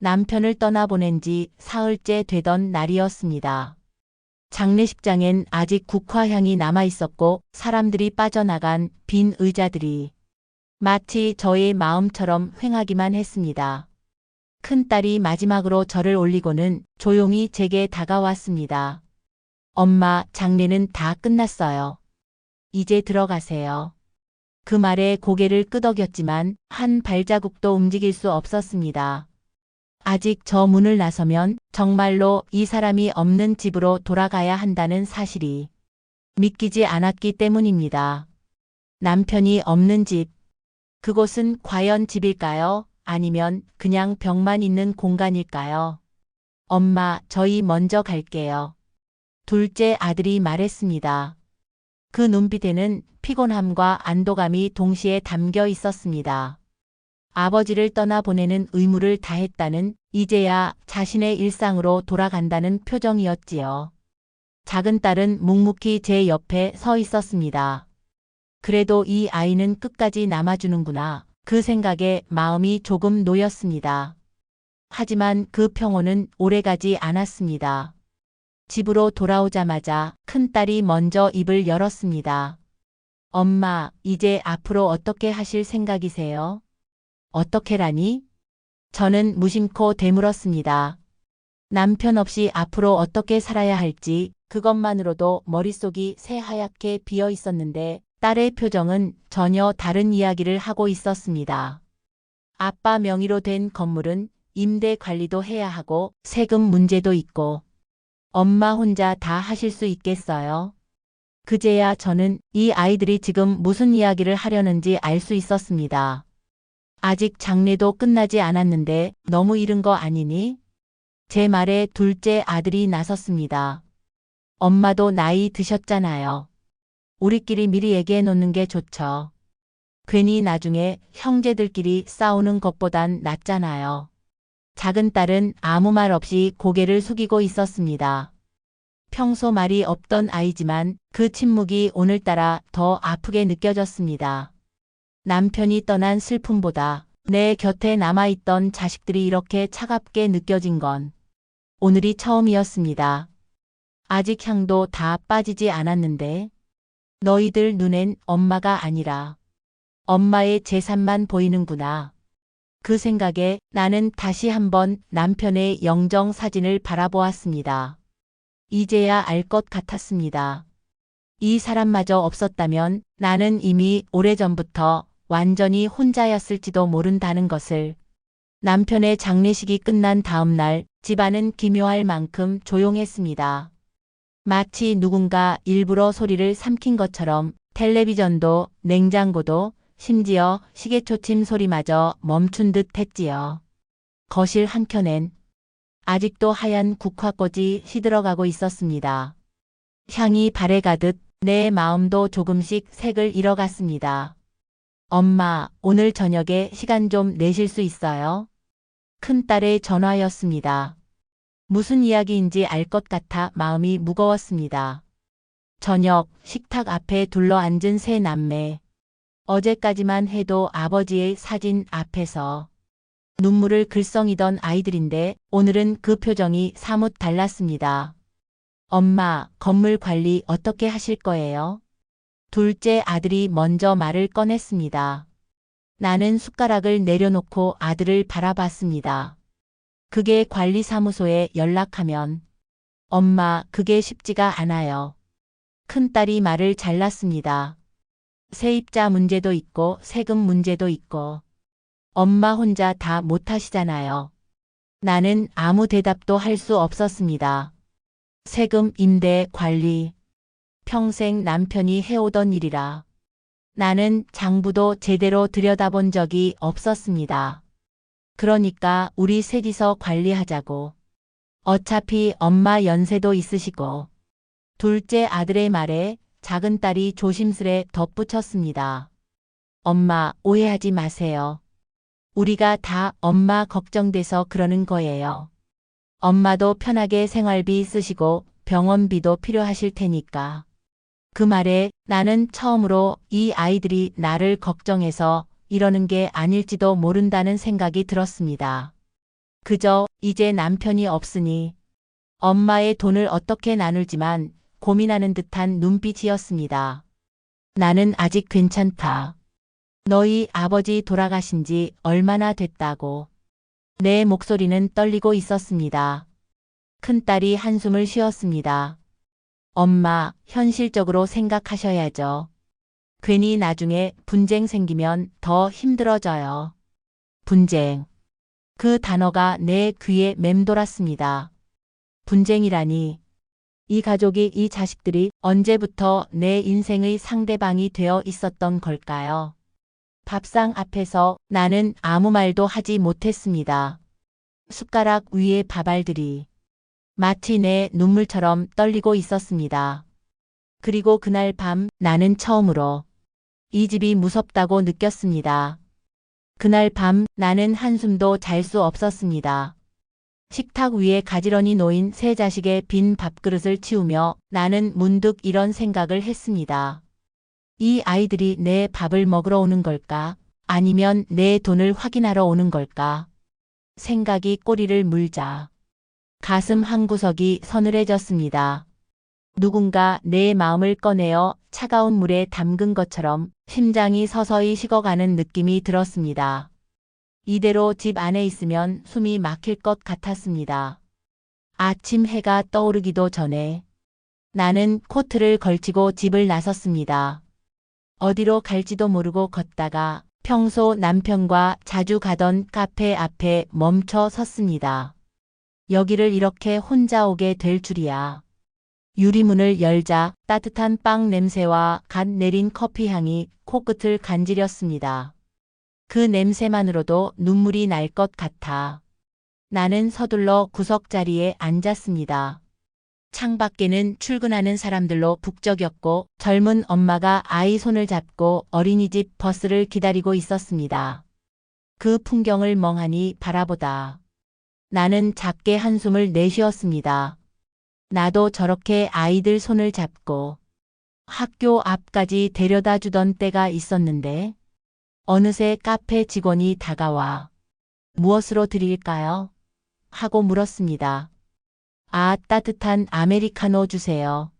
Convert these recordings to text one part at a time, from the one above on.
남편을 떠나보낸 지 사흘째 되던 날이었습니다. 장례식장엔 아직 국화향이 남아있었고 사람들이 빠져나간 빈 의자들이 마치 저의 마음처럼 횡하기만 했습니다. 큰딸이 마지막으로 저를 올리고는 조용히 제게 다가왔습니다. 엄마, 장례는 다 끝났어요. 이제 들어가세요. 그 말에 고개를 끄덕였지만 한 발자국도 움직일 수 없었습니다. 아직 저 문을 나서면 정말로 이 사람이 없는 집으로 돌아가야 한다는 사실이 믿기지 않았기 때문입니다. 남편이 없는 집. 그곳은 과연 집일까요? 아니면 그냥 벽만 있는 공간일까요? 엄마, 저희 먼저 갈게요. 둘째 아들이 말했습니다. 그 눈빛에는 피곤함과 안도감이 동시에 담겨 있었습니다. 아버지를 떠나보내는 의무를 다했다는, 이제야 자신의 일상으로 돌아간다는 표정이었지요. 작은 딸은 묵묵히 제 옆에 서 있었습니다. 그래도 이 아이는 끝까지 남아주는구나. 그 생각에 마음이 조금 놓였습니다. 하지만 그 평온은 오래가지 않았습니다. 집으로 돌아오자마자 큰딸이 먼저 입을 열었습니다. 엄마, 이제 앞으로 어떻게 하실 생각이세요? 어떻게라니? 저는 무심코 되물었습니다. 남편 없이 앞으로 어떻게 살아야 할지 그것만으로도 머릿속이 새하얗게 비어 있었는데 딸의 표정은 전혀 다른 이야기를 하고 있었습니다. 아빠 명의로 된 건물은 임대 관리도 해야 하고 세금 문제도 있고 엄마 혼자 다 하실 수 있겠어요? 그제야 저는 이 아이들이 지금 무슨 이야기를 하려는지 알 수 있었습니다. 아직 장례도 끝나지 않았는데 너무 이른 거 아니니? 제 말에 둘째 아들이 나섰습니다. 엄마도 나이 드셨잖아요. 우리끼리 미리 얘기해 놓는 게 좋죠. 괜히 나중에 형제들끼리 싸우는 것보단 낫잖아요. 작은 딸은 아무 말 없이 고개를 숙이고 있었습니다. 평소 말이 없던 아이지만 그 침묵이 오늘따라 더 아프게 느껴졌습니다. 남편이 떠난 슬픔보다 내 곁에 남아있던 자식들이 이렇게 차갑게 느껴진 건 오늘이 처음이었습니다. 아직 향도 다 빠지지 않았는데 너희들 눈엔 엄마가 아니라 엄마의 재산만 보이는구나. 그 생각에 나는 다시 한번 남편의 영정 사진을 바라보았습니다. 이제야 알 것 같았습니다. 이 사람마저 없었다면 나는 이미 오래전부터 완전히 혼자였을지도 모른다는 것을. 남편의 장례식이 끝난 다음 날 집안은 기묘할 만큼 조용했습니다. 마치 누군가 일부러 소리를 삼킨 것처럼 텔레비전도 냉장고도 심지어 시계초침 소리마저 멈춘 듯 했지요. 거실 한켠엔 아직도 하얀 국화꽃이 시들어가고 있었습니다. 향이 발에 가듯 내 마음도 조금씩 색을 잃어갔습니다. 엄마, 오늘 저녁에 시간 좀 내실 수 있어요? 큰딸의 전화였습니다. 무슨 이야기인지 알 것 같아 마음이 무거웠습니다. 저녁 식탁 앞에 둘러앉은 세 남매. 어제까지만 해도 아버지의 사진 앞에서 눈물을 글썽이던 아이들인데 오늘은 그 표정이 사뭇 달랐습니다. 엄마, 건물 관리 어떻게 하실 거예요? 둘째 아들이 먼저 말을 꺼냈습니다. 나는 숟가락을 내려놓고 아들을 바라봤습니다. 그게 관리사무소에 연락하면 엄마, 그게 쉽지가 않아요. 큰딸이 말을 잘랐습니다. 세입자 문제도 있고 세금 문제도 있고 엄마 혼자 다 못하시잖아요. 나는 아무 대답도 할 수 없었습니다. 세금, 임대, 관리. 평생 남편이 해오던 일이라 나는 장부도 제대로 들여다본 적이 없었습니다. 그러니까 우리 셋이서 관리하자고. 어차피 엄마 연세도 있으시고. 둘째 아들의 말에 작은 딸이 조심스레 덧붙였습니다. 엄마, 오해하지 마세요. 우리가 다 엄마 걱정돼서 그러는 거예요. 엄마도 편하게 생활비 쓰시고 병원비도 필요하실 테니까. 그 말에 나는 처음으로 이 아이들이 나를 걱정해서 이러는 게 아닐지도 모른다는 생각이 들었습니다. 그저 이제 남편이 없으니 엄마의 돈을 어떻게 나눌지만 고민하는 듯한 눈빛이었습니다. 나는 아직 괜찮다. 너희 아버지 돌아가신 지 얼마나 됐다고. 내 목소리는 떨리고 있었습니다. 큰딸이 한숨을 쉬었습니다. 엄마, 현실적으로 생각하셔야죠. 괜히 나중에 분쟁 생기면 더 힘들어져요. 분쟁. 그 단어가 내 귀에 맴돌았습니다. 분쟁이라니. 이 가족이, 이 자식들이 언제부터 내 인생의 상대방이 되어 있었던 걸까요? 밥상 앞에서 나는 아무 말도 하지 못했습니다. 숟가락 위의 밥알들이 마치 내 눈물처럼 떨리고 있었습니다. 그리고 그날 밤 나는 처음으로 이 집이 무섭다고 느꼈습니다. 그날 밤 나는 한숨도 잘 수 없었습니다. 식탁 위에 가지런히 놓인 세 자식의 빈 밥그릇을 치우며 나는 문득 이런 생각을 했습니다. 이 아이들이 내 밥을 먹으러 오는 걸까? 아니면 내 돈을 확인하러 오는 걸까? 생각이 꼬리를 물자 가슴 한구석이 서늘해졌습니다. 누군가 내 마음을 꺼내어 차가운 물에 담근 것처럼 심장이 서서히 식어가는 느낌이 들었습니다. 이대로 집 안에 있으면 숨이 막힐 것 같았습니다. 아침 해가 떠오르기도 전에 나는 코트를 걸치고 집을 나섰습니다. 어디로 갈지도 모르고 걷다가 평소 남편과 자주 가던 카페 앞에 멈춰 섰습니다. 여기를 이렇게 혼자 오게 될 줄이야. 유리문을 열자 따뜻한 빵 냄새와 갓 내린 커피 향이 코끝을 간지렸습니다. 그 냄새만으로도 눈물이 날 것 같아 나는 서둘러 구석자리에 앉았습니다. 창밖에는 출근하는 사람들로 북적였고 젊은 엄마가 아이 손을 잡고 어린이집 버스를 기다리고 있었습니다. 그 풍경을 멍하니 바라보다 나는 작게 한숨을 내쉬었습니다. 나도 저렇게 아이들 손을 잡고 학교 앞까지 데려다 주던 때가 있었는데 어느새 카페 직원이 다가와 무엇으로 드릴까요? 하고 물었습니다. 아, 따뜻한 아메리카노 주세요.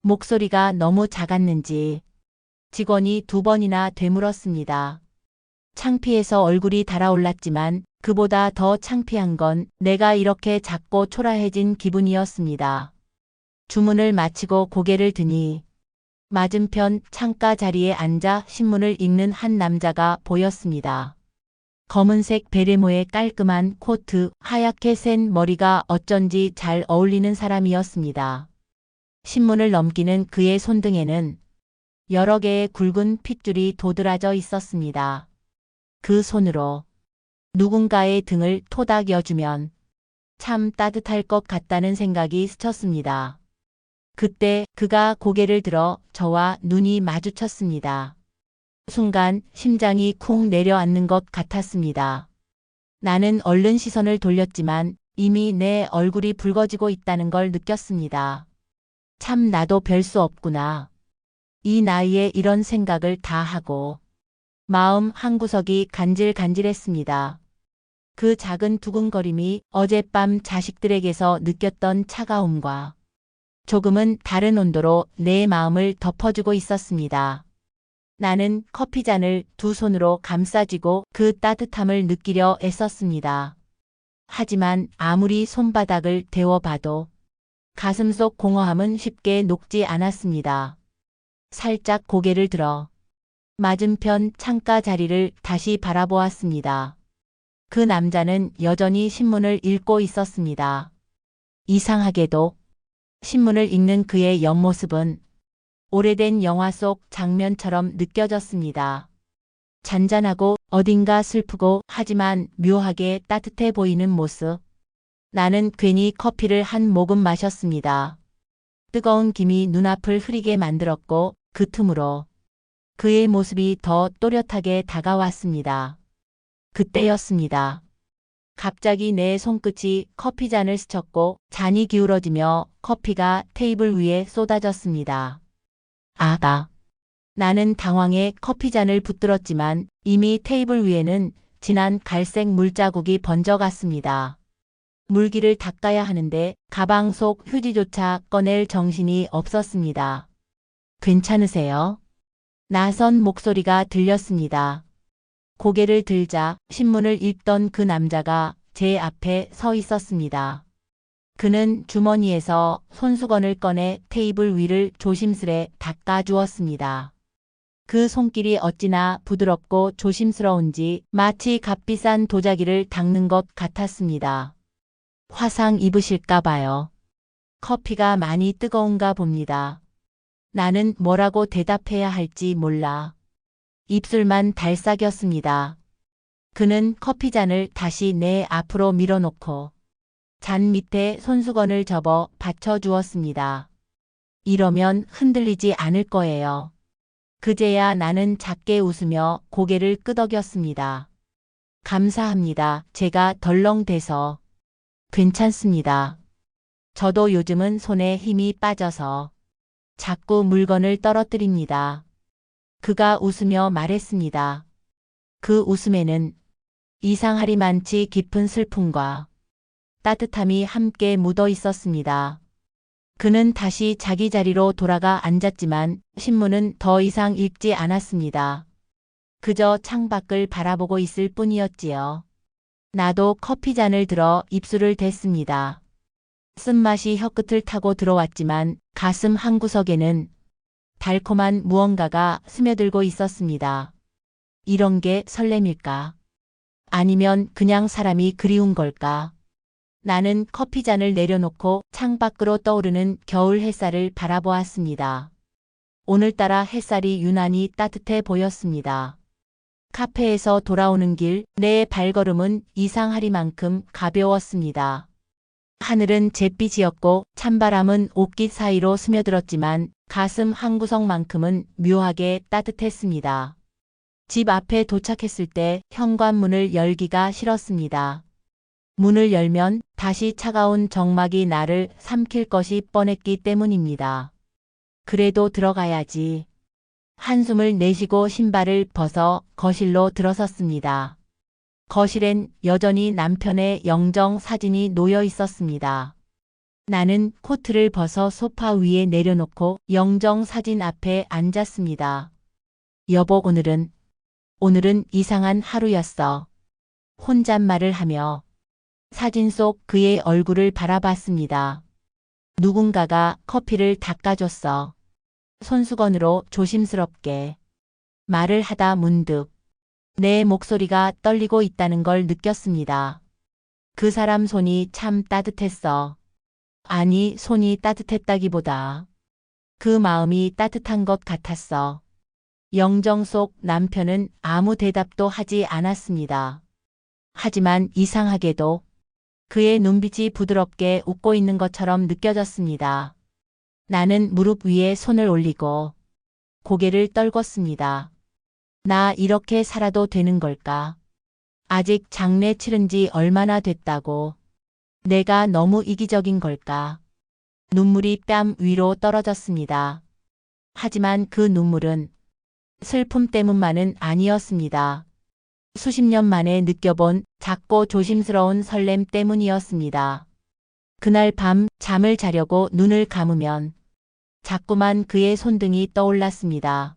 목소리가 너무 작았는지 직원이 2번이나 되물었습니다. 창피해서 얼굴이 달아올랐지만 그보다 더 창피한 건 내가 이렇게 작고 초라해진 기분이었습니다. 주문을 마치고 고개를 드니 맞은편 창가 자리에 앉아 신문을 읽는 한 남자가 보였습니다. 검은색 베레모의 깔끔한 코트, 하얗게 센 머리가 어쩐지 잘 어울리는 사람이었습니다. 신문을 넘기는 그의 손등에는 여러 개의 굵은 핏줄이 도드라져 있었습니다. 그 손으로 누군가의 등을 토닥여주면 참 따뜻할 것 같다는 생각이 스쳤습니다. 그때 그가 고개를 들어 저와 눈이 마주쳤습니다. 순간 심장이 쿵 내려앉는 것 같았습니다. 나는 얼른 시선을 돌렸지만 이미 내 얼굴이 붉어지고 있다는 걸 느꼈습니다. 참 나도 별 수 없구나. 이 나이에 이런 생각을 다 하고 마음 한구석이 간질간질했습니다. 그 작은 두근거림이 어젯밤 자식들에게서 느꼈던 차가움과 조금은 다른 온도로 내 마음을 덮어주고 있었습니다. 나는 커피잔을 두 손으로 감싸쥐고 그 따뜻함을 느끼려 애썼습니다. 하지만 아무리 손바닥을 데워봐도 가슴속 공허함은 쉽게 녹지 않았습니다. 살짝 고개를 들어 맞은편 창가 자리를 다시 바라보았습니다. 그 남자는 여전히 신문을 읽고 있었습니다. 이상하게도 신문을 읽는 그의 옆모습은 오래된 영화 속 장면처럼 느껴졌습니다. 잔잔하고 어딘가 슬프고 하지만 묘하게 따뜻해 보이는 모습. 나는 괜히 커피를 한 모금 마셨습니다. 뜨거운 김이 눈앞을 흐리게 만들었고 그 틈으로 그의 모습이 더 또렷하게 다가왔습니다. 그때였습니다. 갑자기 내 손끝이 커피잔을 스쳤고 잔이 기울어지며 커피가 테이블 위에 쏟아졌습니다. 아가. 나는 당황해 커피잔을 붙들었지만 이미 테이블 위에는 진한 갈색 물자국이 번져갔습니다. 물기를 닦아야 하는데 가방 속 휴지조차 꺼낼 정신이 없었습니다. 괜찮으세요? 나선 목소리가 들렸습니다. 고개를 들자 신문을 읽던 그 남자가 제 앞에 서 있었습니다. 그는 주머니에서 손수건을 꺼내 테이블 위를 조심스레 닦아 주었습니다. 그 손길이 어찌나 부드럽고 조심스러운지 마치 값비싼 도자기를 닦는 것 같았습니다. 화상 입으실까 봐요. 커피가 많이 뜨거운가 봅니다. 나는 뭐라고 대답해야 할지 몰라 입술만 달싹였습니다. 그는 커피잔을 다시 내 앞으로 밀어놓고 잔 밑에 손수건을 접어 받쳐주었습니다. 이러면 흔들리지 않을 거예요. 그제야 나는 작게 웃으며 고개를 끄덕였습니다. 감사합니다. 제가 덜렁대서. 괜찮습니다. 저도 요즘은 손에 힘이 빠져서 자꾸 물건을 떨어뜨립니다. 그가 웃으며 말했습니다. 그 웃음에는 이상하리만치 깊은 슬픔과 따뜻함이 함께 묻어 있었습니다. 그는 다시 자기 자리로 돌아가 앉았지만 신문은 더 이상 읽지 않았습니다. 그저 창밖을 바라보고 있을 뿐이었지요. 나도 커피잔을 들어 입술을 댔습니다. 쓴맛이 혀끝을 타고 들어왔지만 가슴 한구석에는 달콤한 무언가가 스며들고 있었습니다. 이런 게 설렘일까? 아니면 그냥 사람이 그리운 걸까? 나는 커피잔을 내려놓고 창밖으로 떠오르는 겨울 햇살을 바라보았습니다. 오늘따라 햇살이 유난히 따뜻해 보였습니다. 카페에서 돌아오는 길, 내 발걸음은 이상하리만큼 가벼웠습니다. 하늘은 잿빛이었고 찬바람은 옷깃 사이로 스며들었지만 가슴 한구석만큼은 묘하게 따뜻했습니다. 집 앞에 도착했을 때 현관문을 열기가 싫었습니다. 문을 열면 다시 차가운 정막이 나를 삼킬 것이 뻔했기 때문입니다. 그래도 들어가야지. 한숨을 내쉬고 신발을 벗어 거실로 들어섰습니다. 거실엔 여전히 남편의 영정 사진이 놓여 있었습니다. 나는 코트를 벗어 소파 위에 내려놓고 영정 사진 앞에 앉았습니다. 여보, 오늘은 이상한 하루였어. 혼잣말을 하며 사진 속 그의 얼굴을 바라봤습니다. 누군가가 커피를 닦아줬어. 손수건으로 조심스럽게. 말을 하다 문득 내 목소리가 떨리고 있다는 걸 느꼈습니다. 그 사람 손이 참 따뜻했어. 아니, 손이 따뜻했다기보다 그 마음이 따뜻한 것 같았어. 영정 속 남편은 아무 대답도 하지 않았습니다. 하지만 이상하게도 그의 눈빛이 부드럽게 웃고 있는 것처럼 느껴졌습니다. 나는 무릎 위에 손을 올리고 고개를 떨궜습니다. 나 이렇게 살아도 되는 걸까? 아직 장례 치른 지 얼마나 됐다고. 내가 너무 이기적인 걸까? 눈물이 뺨 위로 떨어졌습니다. 하지만 그 눈물은 슬픔 때문만은 아니었습니다. 수십 년 만에 느껴본 작고 조심스러운 설렘 때문이었습니다. 그날 밤 잠을 자려고 눈을 감으면 자꾸만 그의 손등이 떠올랐습니다.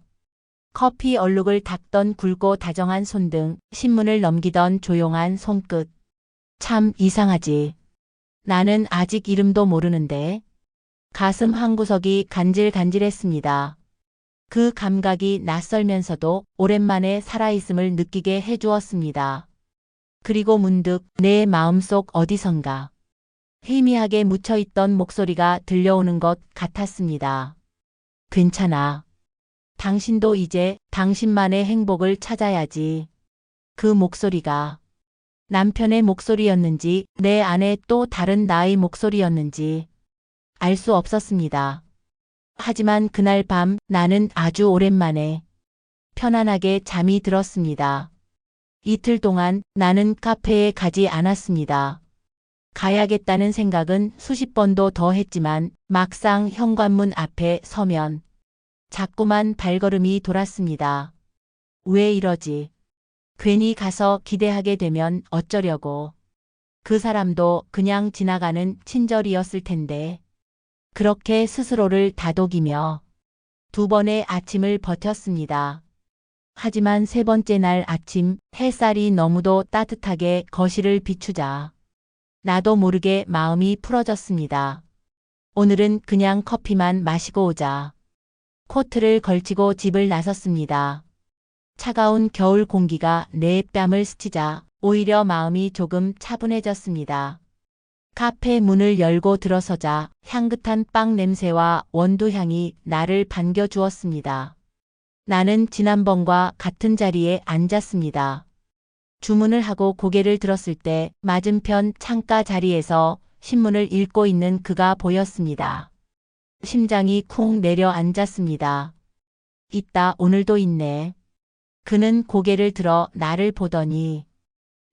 커피 얼룩을 닦던 굵고 다정한 손등, 신문을 넘기던 조용한 손끝. 참 이상하지. 나는 아직 이름도 모르는데. 가슴 한구석이 간질간질했습니다. 그 감각이 낯설면서도 오랜만에 살아있음을 느끼게 해주었습니다. 그리고 문득 내 마음속 어디선가 희미하게 묻혀있던 목소리가 들려오는 것 같았습니다. 괜찮아. 당신도 이제 당신만의 행복을 찾아야지. 그 목소리가 남편의 목소리였는지 내 안에 또 다른 나의 목소리였는지 알 수 없었습니다. 하지만 그날 밤 나는 아주 오랜만에 편안하게 잠이 들었습니다. 이틀 동안 나는 카페에 가지 않았습니다. 가야겠다는 생각은 수십 번도 더 했지만 막상 현관문 앞에 서면 자꾸만 발걸음이 돌았습니다. 왜 이러지? 괜히 가서 기대하게 되면 어쩌려고. 그 사람도 그냥 지나가는 친절이었을 텐데 그렇게 스스로를 다독이며 두 번의 아침을 버텼습니다. 하지만 세 번째 날 아침 햇살이 너무도 따뜻하게 거실을 비추자 나도 모르게 마음이 풀어졌습니다. 오늘은 그냥 커피만 마시고 오자. 코트를 걸치고 집을 나섰습니다. 차가운 겨울 공기가 내 뺨을 스치자 오히려 마음이 조금 차분해졌습니다. 카페 문을 열고 들어서자 향긋한 빵 냄새와 원두향이 나를 반겨주었습니다. 나는 지난번과 같은 자리에 앉았습니다. 주문을 하고 고개를 들었을 때 맞은편 창가 자리에서 신문을 읽고 있는 그가 보였습니다. 심장이 쿵 내려앉았습니다. 있다, 오늘도 있네. 그는 고개를 들어 나를 보더니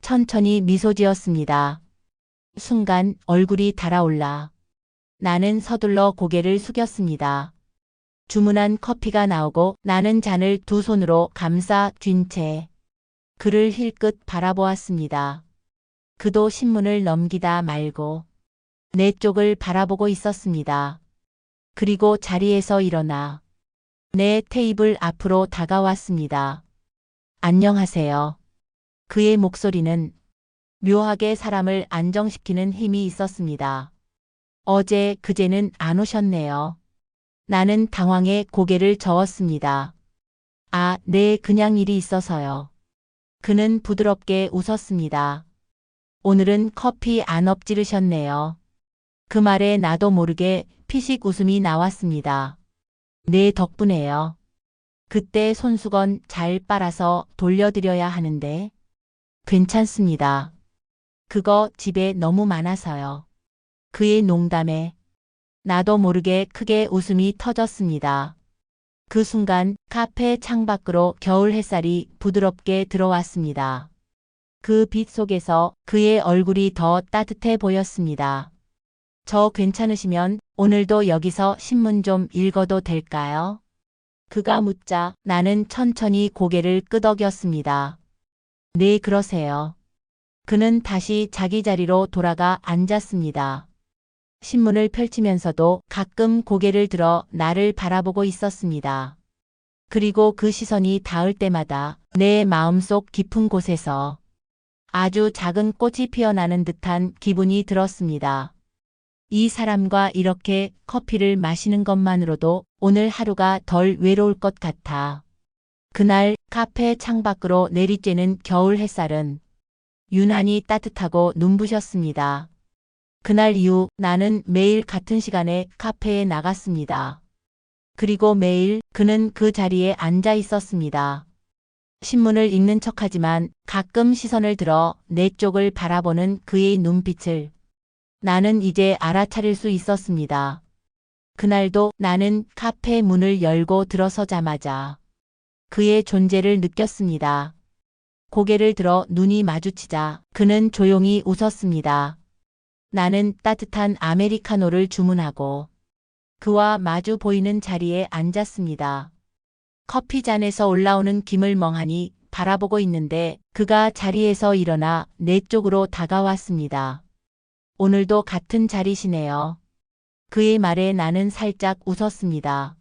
천천히 미소 지었습니다. 순간 얼굴이 달아올라 나는 서둘러 고개를 숙였습니다. 주문한 커피가 나오고 나는 잔을 두 손으로 감싸 쥔 채 그를 힐끗 바라보았습니다. 그도 신문을 넘기다 말고 내 쪽을 바라보고 있었습니다. 그리고 자리에서 일어나 내 테이블 앞으로 다가왔습니다. 안녕하세요. 그의 목소리는 묘하게 사람을 안정시키는 힘이 있었습니다. 어제 그제는 안 오셨네요. 나는 당황해 고개를 저었습니다. 아, 네, 그냥 일이 있어서요. 그는 부드럽게 웃었습니다. 오늘은 커피 안 엎지르셨네요. 그 말에 나도 모르게 피식 웃음이 나왔습니다. 네 덕분에요. 그때 손수건 잘 빨아서 돌려드려야 하는데. 괜찮습니다. 그거 집에 너무 많아서요. 그의 농담에 나도 모르게 크게 웃음이 터졌습니다. 그 순간 카페 창밖으로 겨울 햇살이 부드럽게 들어왔습니다. 그 빛 속에서 그의 얼굴이 더 따뜻해 보였습니다. 저 괜찮으시면 오늘도 여기서 신문 좀 읽어도 될까요? 그가 묻자 나는 천천히 고개를 끄덕였습니다. 네, 그러세요. 그는 다시 자기 자리로 돌아가 앉았습니다. 신문을 펼치면서도 가끔 고개를 들어 나를 바라보고 있었습니다. 그리고 그 시선이 닿을 때마다 내 마음속 깊은 곳에서 아주 작은 꽃이 피어나는 듯한 기분이 들었습니다. 이 사람과 이렇게 커피를 마시는 것만으로도 오늘 하루가 덜 외로울 것 같아. 그날 카페 창밖으로 내리쬐는 겨울 햇살은 유난히 따뜻하고 눈부셨습니다. 그날 이후 나는 매일 같은 시간에 카페에 나갔습니다. 그리고 매일 그는 그 자리에 앉아 있었습니다. 신문을 읽는 척하지만 가끔 시선을 들어 내 쪽을 바라보는 그의 눈빛을 나는 이제 알아차릴 수 있었습니다. 그날도 나는 카페 문을 열고 들어서자마자 그의 존재를 느꼈습니다. 고개를 들어 눈이 마주치자 그는 조용히 웃었습니다. 나는 따뜻한 아메리카노를 주문하고 그와 마주 보이는 자리에 앉았습니다. 커피 잔에서 올라오는 김을 멍하니 바라보고 있는데 그가 자리에서 일어나 내 쪽으로 다가왔습니다. 오늘도 같은 자리시네요. 그의 말에 나는 살짝 웃었습니다.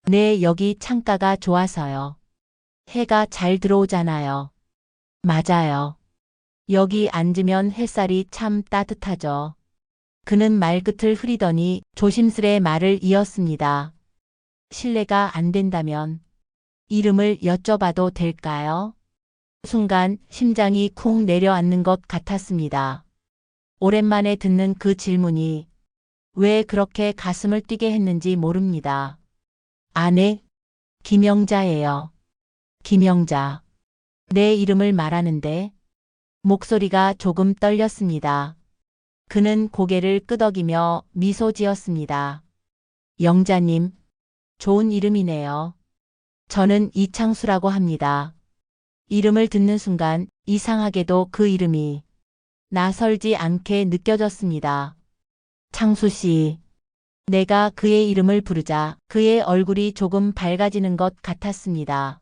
네, 여기 창가가 좋아서요. 해가 잘 들어오잖아요. 맞아요. 여기 앉으면 햇살이 참 따뜻하죠. 그는 말끝을 흐리더니 조심스레 말을 이었습니다. 실례가 안 된다면 이름을 여쭤봐도 될까요? 순간 심장이 쿵 내려앉는 것 같았습니다. 오랜만에 듣는 그 질문이 왜 그렇게 가슴을 뛰게 했는지 모릅니다. 아, 네. 김영자예요. 김영자. 내 이름을 말하는데 목소리가 조금 떨렸습니다. 그는 고개를 끄덕이며 미소 지었습니다. 영자님, 좋은 이름이네요. 저는 이창수라고 합니다. 이름을 듣는 순간 이상하게도 그 이름이 낯설지 않게 느껴졌습니다. 창수 씨. 내가 그의 이름을 부르자 그의 얼굴이 조금 밝아지는 것 같았습니다.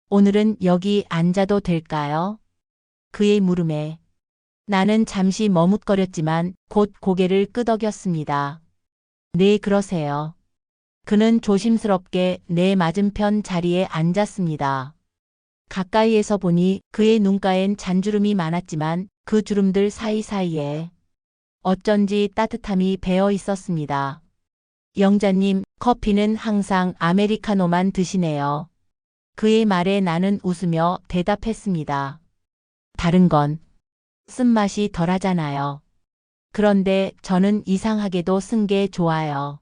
오늘은 여기 앉아도 될까요? 그의 물음에 나는 잠시 머뭇거렸지만 곧 고개를 끄덕였습니다. 네, 그러세요. 그는 조심스럽게 내 맞은편 자리에 앉았습니다. 가까이에서 보니 그의 눈가엔 잔주름이 많았지만 그 주름들 사이사이에 어쩐지 따뜻함이 배어 있었습니다. 영자님, 커피는 항상 아메리카노만 드시네요. 그의 말에 나는 웃으며 대답했습니다. 다른 건 쓴맛이 덜하잖아요. 그런데 저는 이상하게도 쓴 게 좋아요.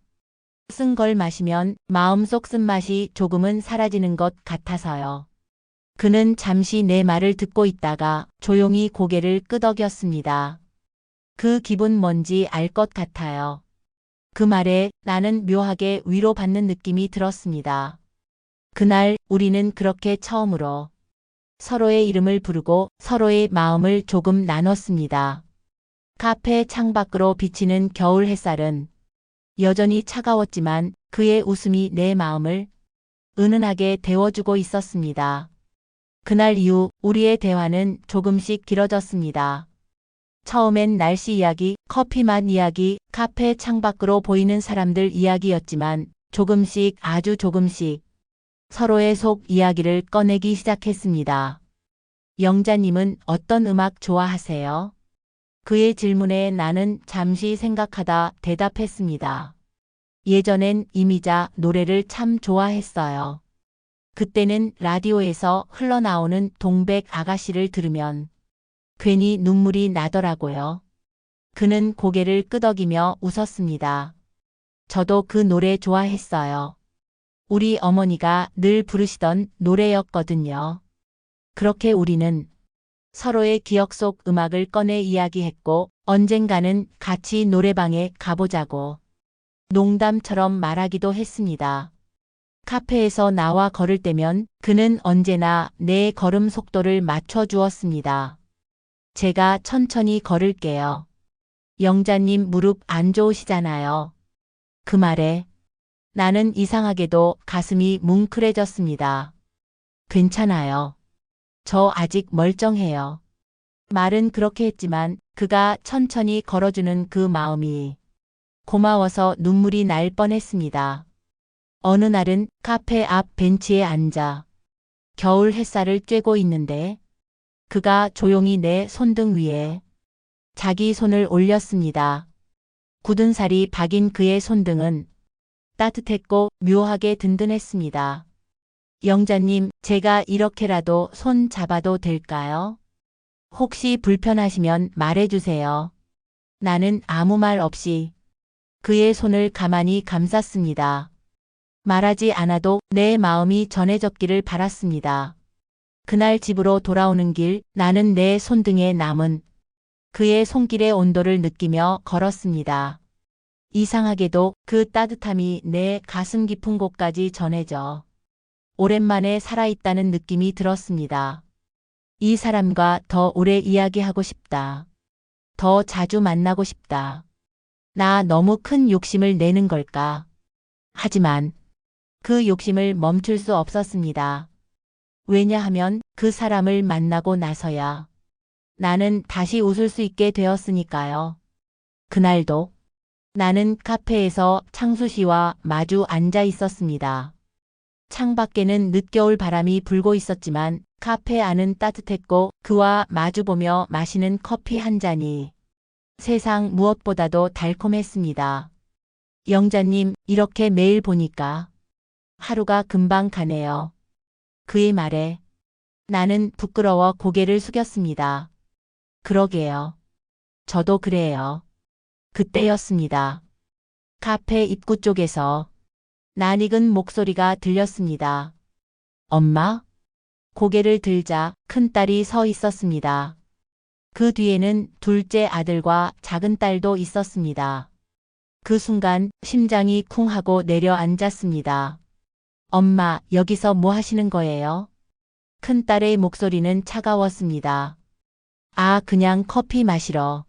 쓴 걸 마시면 마음속 쓴맛이 조금은 사라지는 것 같아서요. 그는 잠시 내 말을 듣고 있다가 조용히 고개를 끄덕였습니다. 그 기분 뭔지 알 것 같아요. 그 말에 나는 묘하게 위로받는 느낌이 들었습니다. 그날 우리는 그렇게 처음으로 서로의 이름을 부르고 서로의 마음을 조금 나눴습니다. 카페 창밖으로 비치는 겨울 햇살은 여전히 차가웠지만 그의 웃음이 내 마음을 은은하게 데워주고 있었습니다. 그날 이후 우리의 대화는 조금씩 길어졌습니다. 처음엔 날씨 이야기, 커피 맛 이야기, 카페 창밖으로 보이는 사람들 이야기였지만 조금씩 아주 조금씩 서로의 속 이야기를 꺼내기 시작했습니다. 영자님은 어떤 음악 좋아하세요? 그의 질문에 나는 잠시 생각하다 대답했습니다. 예전엔 이미자 노래를 참 좋아했어요. 그때는 라디오에서 흘러나오는 동백 아가씨를 들으면 괜히 눈물이 나더라고요. 그는 고개를 끄덕이며 웃었습니다. 저도 그 노래 좋아했어요. 우리 어머니가 늘 부르시던 노래였거든요. 그렇게 우리는 서로의 기억 속 음악을 꺼내 이야기했고 언젠가는 같이 노래방에 가보자고 농담처럼 말하기도 했습니다. 카페에서 나와 걸을 때면 그는 언제나 내 걸음 속도를 맞춰주었습니다. 제가 천천히 걸을게요. 영자님 무릎 안 좋으시잖아요. 그 말에 나는 이상하게도 가슴이 뭉클해졌습니다. 괜찮아요. 저 아직 멀쩡해요. 말은 그렇게 했지만 그가 천천히 걸어주는 그 마음이 고마워서 눈물이 날 뻔했습니다. 어느 날은 카페 앞 벤치에 앉아 겨울 햇살을 쬐고 있는데 그가 조용히 내 손등 위에 자기 손을 올렸습니다. 굳은 살이 박인 그의 손등은 따뜻했고 묘하게 든든했습니다. 영자님, 제가 이렇게라도 손 잡아도 될까요? 혹시 불편하시면 말해주세요. 나는 아무 말 없이 그의 손을 가만히 감쌌습니다. 말하지 않아도 내 마음이 전해졌기를 바랐습니다. 그날 집으로 돌아오는 길 나는 내 손등에 남은 그의 손길의 온도를 느끼며 걸었습니다. 이상하게도 그 따뜻함이 내 가슴 깊은 곳까지 전해져 오랜만에 살아있다는 느낌이 들었습니다. 이 사람과 더 오래 이야기하고 싶다. 더 자주 만나고 싶다. 나 너무 큰 욕심을 내는 걸까? 하지만 그 욕심을 멈출 수 없었습니다. 왜냐하면 그 사람을 만나고 나서야 나는 다시 웃을 수 있게 되었으니까요. 그날도 나는 카페에서 창수 씨와 마주 앉아 있었습니다. 창밖에는 늦겨울 바람이 불고 있었지만 카페 안은 따뜻했고 그와 마주보며 마시는 커피 한 잔이 세상 무엇보다도 달콤했습니다. 영자님, 이렇게 매일 보니까 하루가 금방 가네요. 그의 말에 나는 부끄러워 고개를 숙였습니다. 그러게요. 저도 그래요. 그때였습니다. 카페 입구 쪽에서 낯익은 목소리가 들렸습니다. 엄마? 고개를 들자 큰딸이 서 있었습니다. 그 뒤에는 둘째 아들과 작은 딸도 있었습니다. 그 순간 심장이 쿵 하고 내려앉았습니다. 엄마, 여기서 뭐 하시는 거예요? 큰딸의 목소리는 차가웠습니다. 아, 그냥 커피 마시러.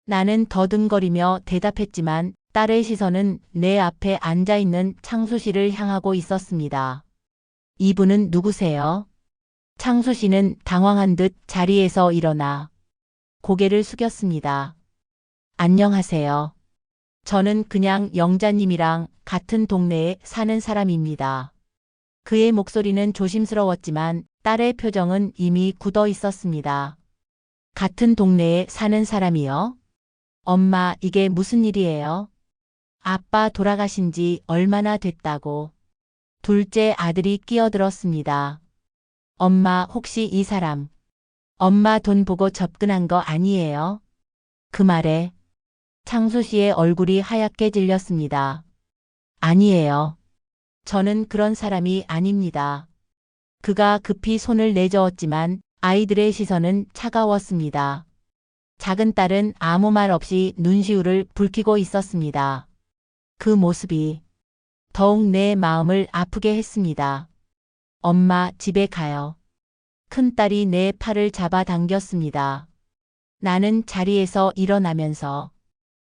나는 더듬거리며 대답했지만 딸의 시선은 내 앞에 앉아있는 창수 씨를 향하고 있었습니다. 이분은 누구세요? 창수 씨는 당황한 듯 자리에서 일어나 고개를 숙였습니다. 안녕하세요. 저는 그냥 영자님이랑 같은 동네에 사는 사람입니다. 그의 목소리는 조심스러웠지만 딸의 표정은 이미 굳어 있었습니다. 같은 동네에 사는 사람이요? 엄마, 이게 무슨 일이에요? 아빠 돌아가신 지 얼마나 됐다고. 둘째 아들이 끼어들었습니다. 엄마, 혹시 이 사람, 엄마 돈 보고 접근한 거 아니에요? 그 말에 창수 씨의 얼굴이 하얗게 질렸습니다. 아니에요. 저는 그런 사람이 아닙니다. 그가 급히 손을 내저었지만 아이들의 시선은 차가웠습니다. 작은 딸은 아무 말 없이 눈시울을 붉히고 있었습니다. 그 모습이 더욱 내 마음을 아프게 했습니다. 엄마, 집에 가요. 큰딸이 내 팔을 잡아 당겼습니다. 나는 자리에서 일어나면서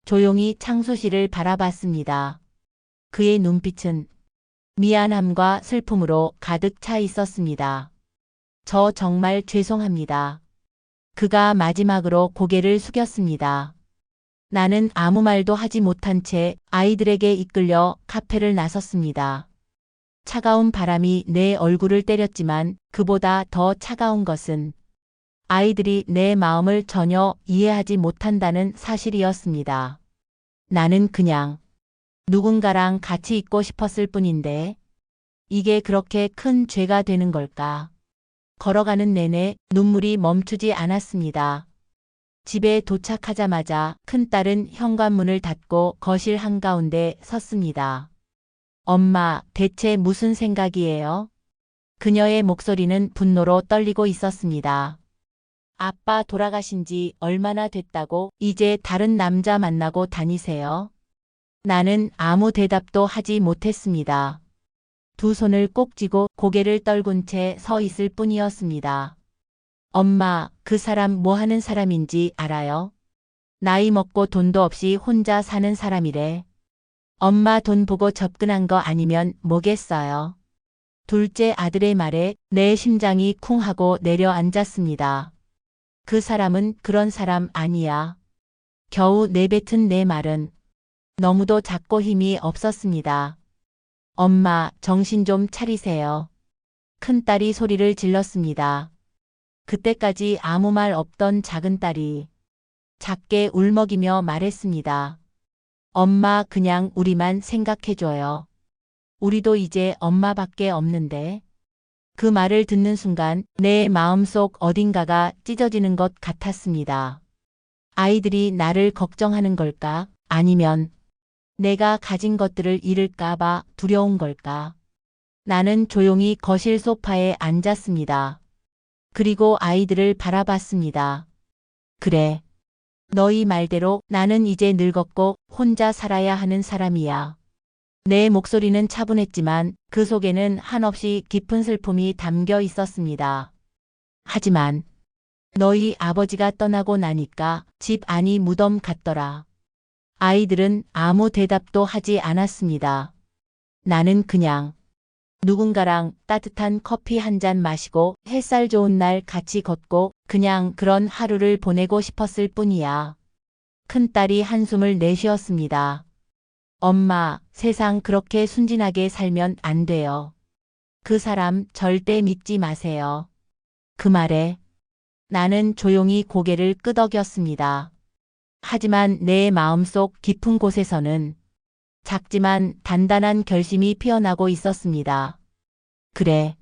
조용히 창수 씨를 바라봤습니다. 그의 눈빛은 미안함과 슬픔으로 가득 차 있었습니다. 저 정말 죄송합니다. 그가 마지막으로 고개를 숙였습니다. 나는 아무 말도 하지 못한 채 아이들에게 이끌려 카페를 나섰습니다. 차가운 바람이 내 얼굴을 때렸지만 그보다 더 차가운 것은 아이들이 내 마음을 전혀 이해하지 못한다는 사실이었습니다. 나는 그냥 누군가랑 같이 있고 싶었을 뿐인데 이게 그렇게 큰 죄가 되는 걸까? 걸어가는 내내 눈물이 멈추지 않았습니다. 집에 도착하자마자 큰딸은 현관문을 닫고 거실 한가운데 섰습니다. 엄마, 대체 무슨 생각이에요? 그녀의 목소리는 분노로 떨리고 있었습니다. 아빠 돌아가신 지 얼마나 됐다고 이제 다른 남자 만나고 다니세요? 나는 아무 대답도 하지 못했습니다. 두 손을 꼭 쥐고 고개를 떨군 채 서 있을 뿐이었습니다. 엄마, 그 사람 뭐 하는 사람인지 알아요? 나이 먹고 돈도 없이 혼자 사는 사람이래. 엄마 돈 보고 접근한 거 아니면 뭐겠어요? 둘째 아들의 말에 내 심장이 쿵 하고 내려앉았습니다. 그 사람은 그런 사람 아니야. 겨우 내뱉은 내 말은 너무도 작고 힘이 없었습니다. 엄마, 정신 좀 차리세요. 큰딸이 소리를 질렀습니다. 그때까지 아무 말 없던 작은 딸이 작게 울먹이며 말했습니다. 엄마, 그냥 우리만 생각해줘요. 우리도 이제 엄마밖에 없는데. 그 말을 듣는 순간 내 마음속 어딘가가 찢어지는 것 같았습니다. 아이들이 나를 걱정하는 걸까? 아니면 내가 가진 것들을 잃을까봐 두려운 걸까? 나는 조용히 거실 소파에 앉았습니다. 그리고 아이들을 바라봤습니다. 그래. 너희 말대로 나는 이제 늙었고 혼자 살아야 하는 사람이야. 내 목소리는 차분했지만 그 속에는 한없이 깊은 슬픔이 담겨 있었습니다. 하지만 너희 아버지가 떠나고 나니까 집 안이 무덤 같더라. 아이들은 아무 대답도 하지 않았습니다. 나는 그냥 누군가랑 따뜻한 커피 한 잔 마시고 햇살 좋은 날 같이 걷고 그냥 그런 하루를 보내고 싶었을 뿐이야. 큰딸이 한숨을 내쉬었습니다. 엄마, 세상 그렇게 순진하게 살면 안 돼요. 그 사람 절대 믿지 마세요. 그 말에 나는 조용히 고개를 끄덕였습니다. 하지만 내 마음속 깊은 곳에서는 작지만 단단한 결심이 피어나고 있었습니다. 그래.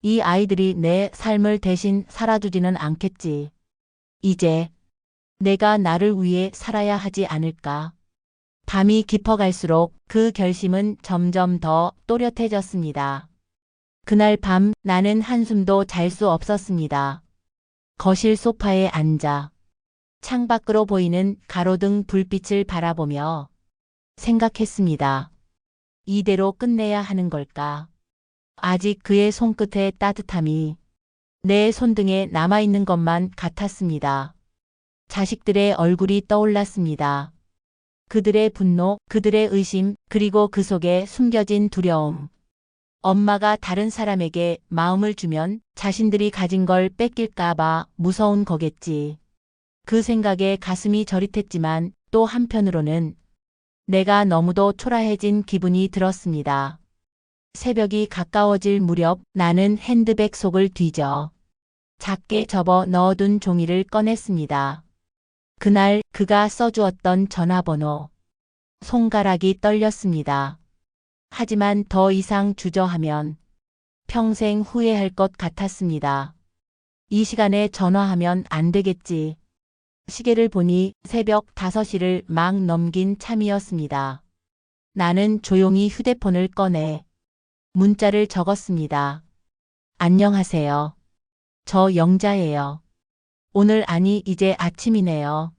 이 아이들이 내 삶을 대신 살아주지는 않겠지. 이제 내가 나를 위해 살아야 하지 않을까. 밤이 깊어갈수록 그 결심은 점점 더 또렷해졌습니다. 그날 밤 나는 한숨도 잘 수 없었습니다. 거실 소파에 앉아 창밖으로 보이는 가로등 불빛을 바라보며 생각했습니다. 이대로 끝내야 하는 걸까? 아직 그의 손끝의 따뜻함이 내 손등에 남아있는 것만 같았습니다. 자식들의 얼굴이 떠올랐습니다. 그들의 분노, 그들의 의심, 그리고 그 속에 숨겨진 두려움. 엄마가 다른 사람에게 마음을 주면 자신들이 가진 걸 뺏길까봐 무서운 거겠지. 그 생각에 가슴이 저릿했지만 또 한편으로는 내가 너무도 초라해진 기분이 들었습니다. 새벽이 가까워질 무렵 나는 핸드백 속을 뒤져 작게 접어 넣어둔 종이를 꺼냈습니다. 그날 그가 써주었던 전화번호. 손가락이 떨렸습니다. 하지만 더 이상 주저하면 평생 후회할 것 같았습니다. 이 시간에 전화하면 안 되겠지. 시계를 보니 새벽 5시를 막 넘긴 참이었습니다. 나는 조용히 휴대폰을 꺼내 문자를 적었습니다. 안녕하세요. 저 영자예요. 오늘 아니 이제 아침이네요.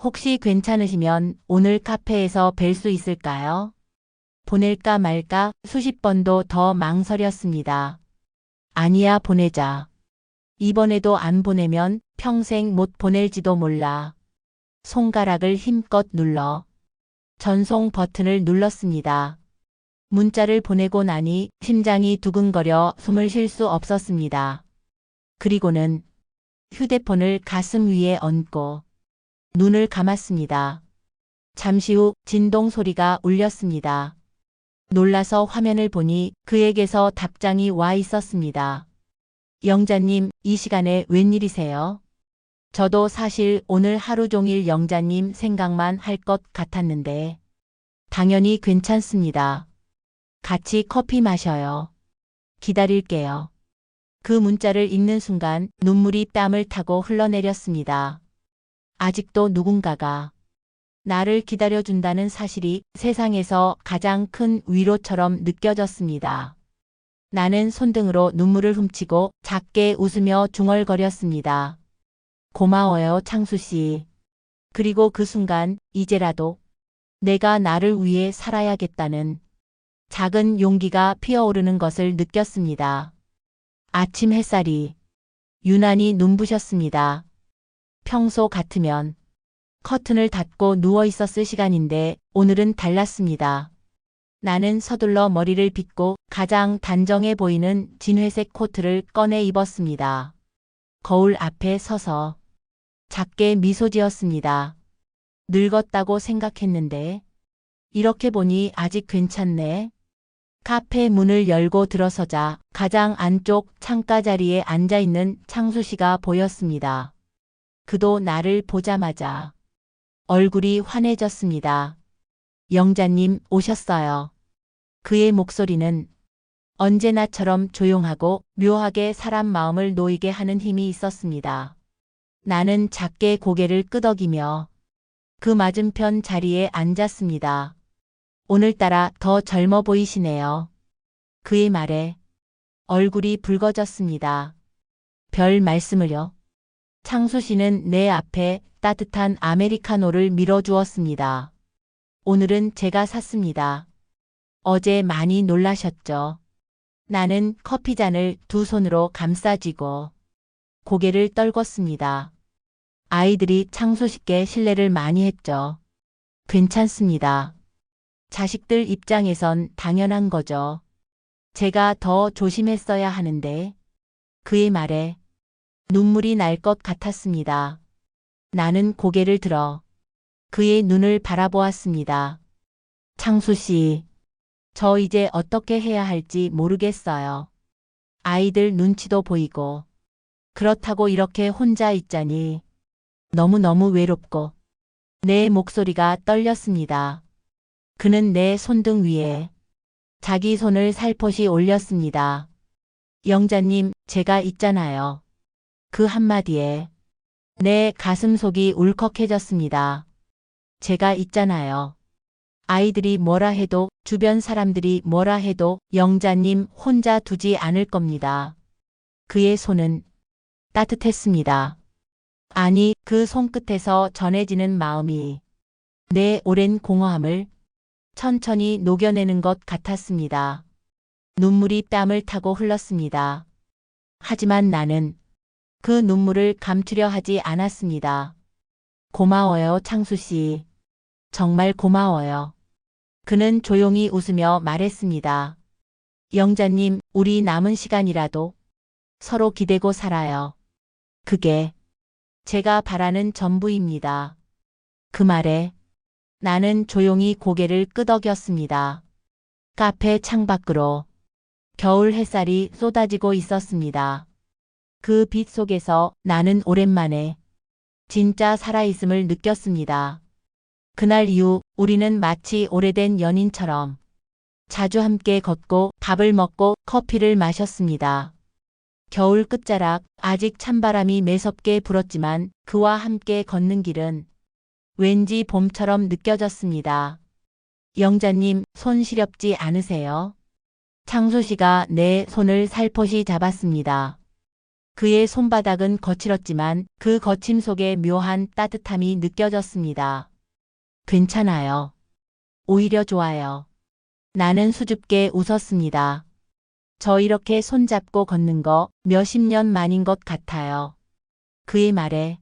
혹시 괜찮으시면 오늘 카페에서 뵐 수 있을까요? 보낼까 말까 수십 번도 더 망설였습니다. 아니야 보내자. 이번에도 안 보내면 평생 못 보낼지도 몰라. 손가락을 힘껏 눌러 전송 버튼을 눌렀습니다. 문자를 보내고 나니 심장이 두근거려 숨을 쉴 수 없었습니다. 그리고는 휴대폰을 가슴 위에 얹고 눈을 감았습니다. 잠시 후 진동 소리가 울렸습니다. 놀라서 화면을 보니 그에게서 답장이 와 있었습니다. 영자님, 이 시간에 웬일이세요? 저도 사실 오늘 하루 종일 영자님 생각만 할 것 같았는데 당연히 괜찮습니다. 같이 커피 마셔요. 기다릴게요. 그 문자를 읽는 순간 눈물이 뺨을 타고 흘러내렸습니다. 아직도 누군가가 나를 기다려준다는 사실이 세상에서 가장 큰 위로처럼 느껴졌습니다. 나는 손등으로 눈물을 훔치고 작게 웃으며 중얼거렸습니다. 고마워요, 창수 씨. 그리고 그 순간 이제라도 내가 나를 위해 살아야겠다는 작은 용기가 피어오르는 것을 느꼈습니다. 아침 햇살이 유난히 눈부셨습니다. 평소 같으면 커튼을 닫고 누워 있었을 시간인데 오늘은 달랐습니다. 나는 서둘러 머리를 빗고 가장 단정해 보이는 진회색 코트를 꺼내 입었습니다. 거울 앞에 서서 작게 미소 지었습니다. 늙었다고 생각했는데 이렇게 보니 아직 괜찮네. 카페 문을 열고 들어서자 가장 안쪽 창가 자리에 앉아 있는 창수 씨가 보였습니다. 그도 나를 보자마자 얼굴이 환해졌습니다. 영자님 오셨어요. 그의 목소리는 언제나처럼 조용하고 묘하게 사람 마음을 놓이게 하는 힘이 있었습니다. 나는 작게 고개를 끄덕이며 그 맞은편 자리에 앉았습니다. 오늘따라 더 젊어 보이시네요. 그의 말에 얼굴이 붉어졌습니다. 별 말씀을요. 창수 씨는 내 앞에 따뜻한 아메리카노를 밀어주었습니다. 오늘은 제가 샀습니다. 어제 많이 놀라셨죠? 나는 커피잔을 두 손으로 감싸쥐고 고개를 떨궜습니다. 아이들이 창수 씨께 신뢰를 많이 했죠. 괜찮습니다. 자식들 입장에선 당연한 거죠. 제가 더 조심했어야 하는데 그의 말에 눈물이 날 것 같았습니다. 나는 고개를 들어 그의 눈을 바라보았습니다. 창수 씨, 저 이제 어떻게 해야 할지 모르겠어요. 아이들 눈치도 보이고 그렇다고 이렇게 혼자 있자니 너무너무 외롭고 내 목소리가 떨렸습니다. 그는 내 손등 위에 자기 손을 살포시 올렸습니다. 영자님, 제가 있잖아요. 그 한마디에 내 가슴속이 울컥해졌습니다. 제가 있잖아요. 아이들이 뭐라 해도 주변 사람들이 뭐라 해도 영자님 혼자 두지 않을 겁니다. 그의 손은 따뜻했습니다. 아니, 그 손끝에서 전해지는 마음이 내 오랜 공허함을 천천히 녹여내는 것 같았습니다. 눈물이 뺨을 타고 흘렀습니다. 하지만 나는 그 눈물을 감추려 하지 않았습니다. 고마워요, 창수 씨. 정말 고마워요. 그는 조용히 웃으며 말했습니다. 영자님, 우리 남은 시간이라도 서로 기대고 살아요. 그게 제가 바라는 전부입니다. 그 말에 나는 조용히 고개를 끄덕였습니다. 카페 창밖으로 겨울 햇살이 쏟아지고 있었습니다. 그 빛 속에서 나는 오랜만에 진짜 살아있음을 느꼈습니다. 그날 이후 우리는 마치 오래된 연인처럼 자주 함께 걷고 밥을 먹고 커피를 마셨습니다. 겨울 끝자락 아직 찬바람이 매섭게 불었지만 그와 함께 걷는 길은 왠지 봄처럼 느껴졌습니다. 영자님, 손 시렵지 않으세요? 창수 씨가 내 손을 살포시 잡았습니다. 그의 손바닥은 거칠었지만 그 거침 속에 묘한 따뜻함이 느껴졌습니다. 괜찮아요. 오히려 좋아요. 나는 수줍게 웃었습니다. 저 이렇게 손잡고 걷는 거 몇십 년 만인 것 같아요. 그의 말에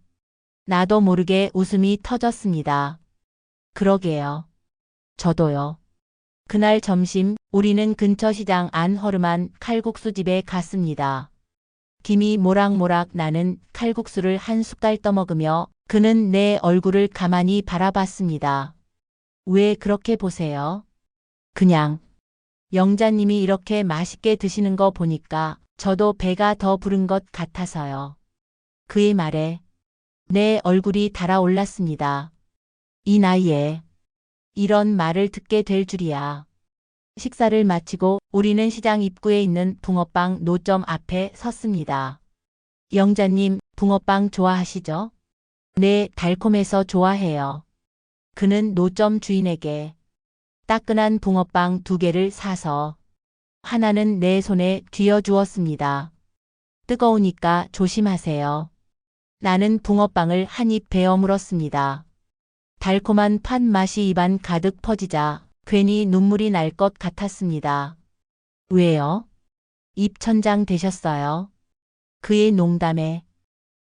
나도 모르게 웃음이 터졌습니다. 그러게요. 저도요. 그날 점심 우리는 근처 시장 안 허름한 칼국수 집에 갔습니다. 김이 모락모락 나는 칼국수를 한 숟갈 떠먹으며 그는 내 얼굴을 가만히 바라봤습니다. 왜 그렇게 보세요? 그냥 영자님이 이렇게 맛있게 드시는 거 보니까 저도 배가 더 부른 것 같아서요. 그의 말에 내 얼굴이 달아올랐습니다. 이 나이에 이런 말을 듣게 될 줄이야. 식사를 마치고 우리는 시장 입구에 있는 붕어빵 노점 앞에 섰습니다. 영자님, 붕어빵 좋아하시죠? 네, 달콤해서 좋아해요. 그는 노점 주인에게 따끈한 붕어빵 2개를 사서 하나는 내 손에 쥐어주었습니다. 뜨거우니까 조심하세요. 나는 붕어빵을 한 입 베어 물었습니다. 달콤한 팥 맛이 입안 가득 퍼지자 괜히 눈물이 날 것 같았습니다. 왜요? 입천장 되셨어요? 그의 농담에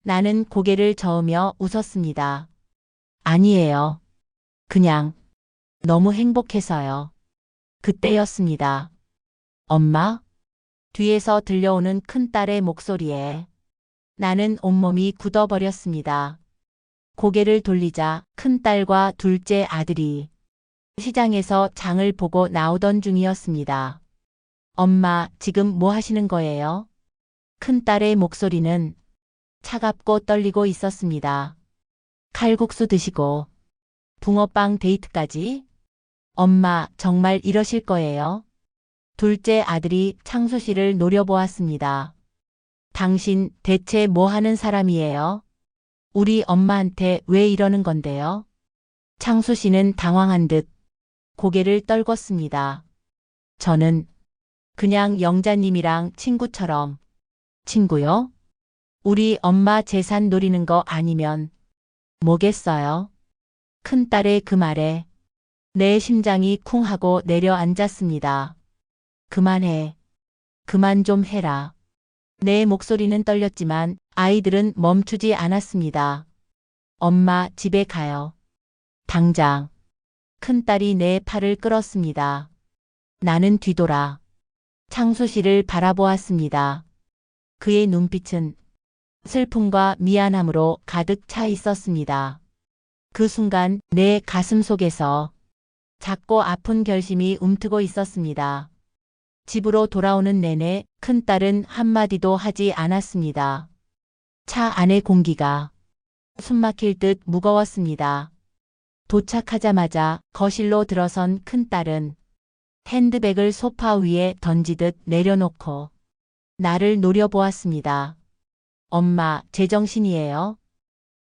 나는 고개를 저으며 웃었습니다. 아니에요. 그냥 너무 행복해서요. 그때였습니다. 엄마? 뒤에서 들려오는 큰딸의 목소리에 나는 온몸이 굳어버렸습니다. 고개를 돌리자 큰딸과 둘째 아들이 시장에서 장을 보고 나오던 중이었습니다. 엄마, 지금 뭐 하시는 거예요? 큰딸의 목소리는 차갑고 떨리고 있었습니다. 칼국수 드시고 붕어빵 데이트까지? 엄마, 정말 이러실 거예요? 둘째 아들이 창수 씨를 노려보았습니다. 당신 대체 뭐 하는 사람이에요? 우리 엄마한테 왜 이러는 건데요? 창수 씨는 당황한 듯 고개를 떨궜습니다. 저는 그냥 영자님이랑 친구처럼. 친구요? 우리 엄마 재산 노리는 거 아니면 뭐겠어요? 큰딸의 그 말에 내 심장이 쿵 하고 내려앉았습니다. 그만해. 그만 좀 해라. 내 목소리는 떨렸지만 아이들은 멈추지 않았습니다. 엄마, 집에 가요. 당장. 큰딸이 내 팔을 끌었습니다. 나는 뒤돌아 창수 씨를 바라보았습니다. 그의 눈빛은 슬픔과 미안함으로 가득 차 있었습니다. 그 순간 내 가슴 속에서 작고 아픈 결심이 움트고 있었습니다. 집으로 돌아오는 내내 큰딸은 한마디도 하지 않았습니다. 차 안의 공기가 숨막힐 듯 무거웠습니다. 도착하자마자 거실로 들어선 큰딸은 핸드백을 소파 위에 던지듯 내려놓고 나를 노려보았습니다. 엄마, 제정신이에요?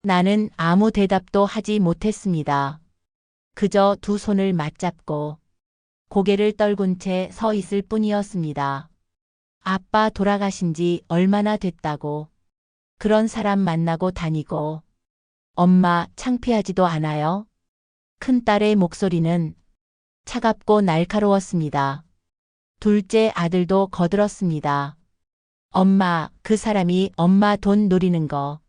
나는 아무 대답도 하지 못했습니다. 그저 두 손을 맞잡고 고개를 떨군 채 서 있을 뿐이었습니다. 아빠 돌아가신 지 얼마나 됐다고. 그런 사람 만나고 다니고. 엄마, 창피하지도 않아요? 큰딸의 목소리는 차갑고 날카로웠습니다. 둘째 아들도 거들었습니다. 엄마, 그 사람이 엄마 돈 노리는 거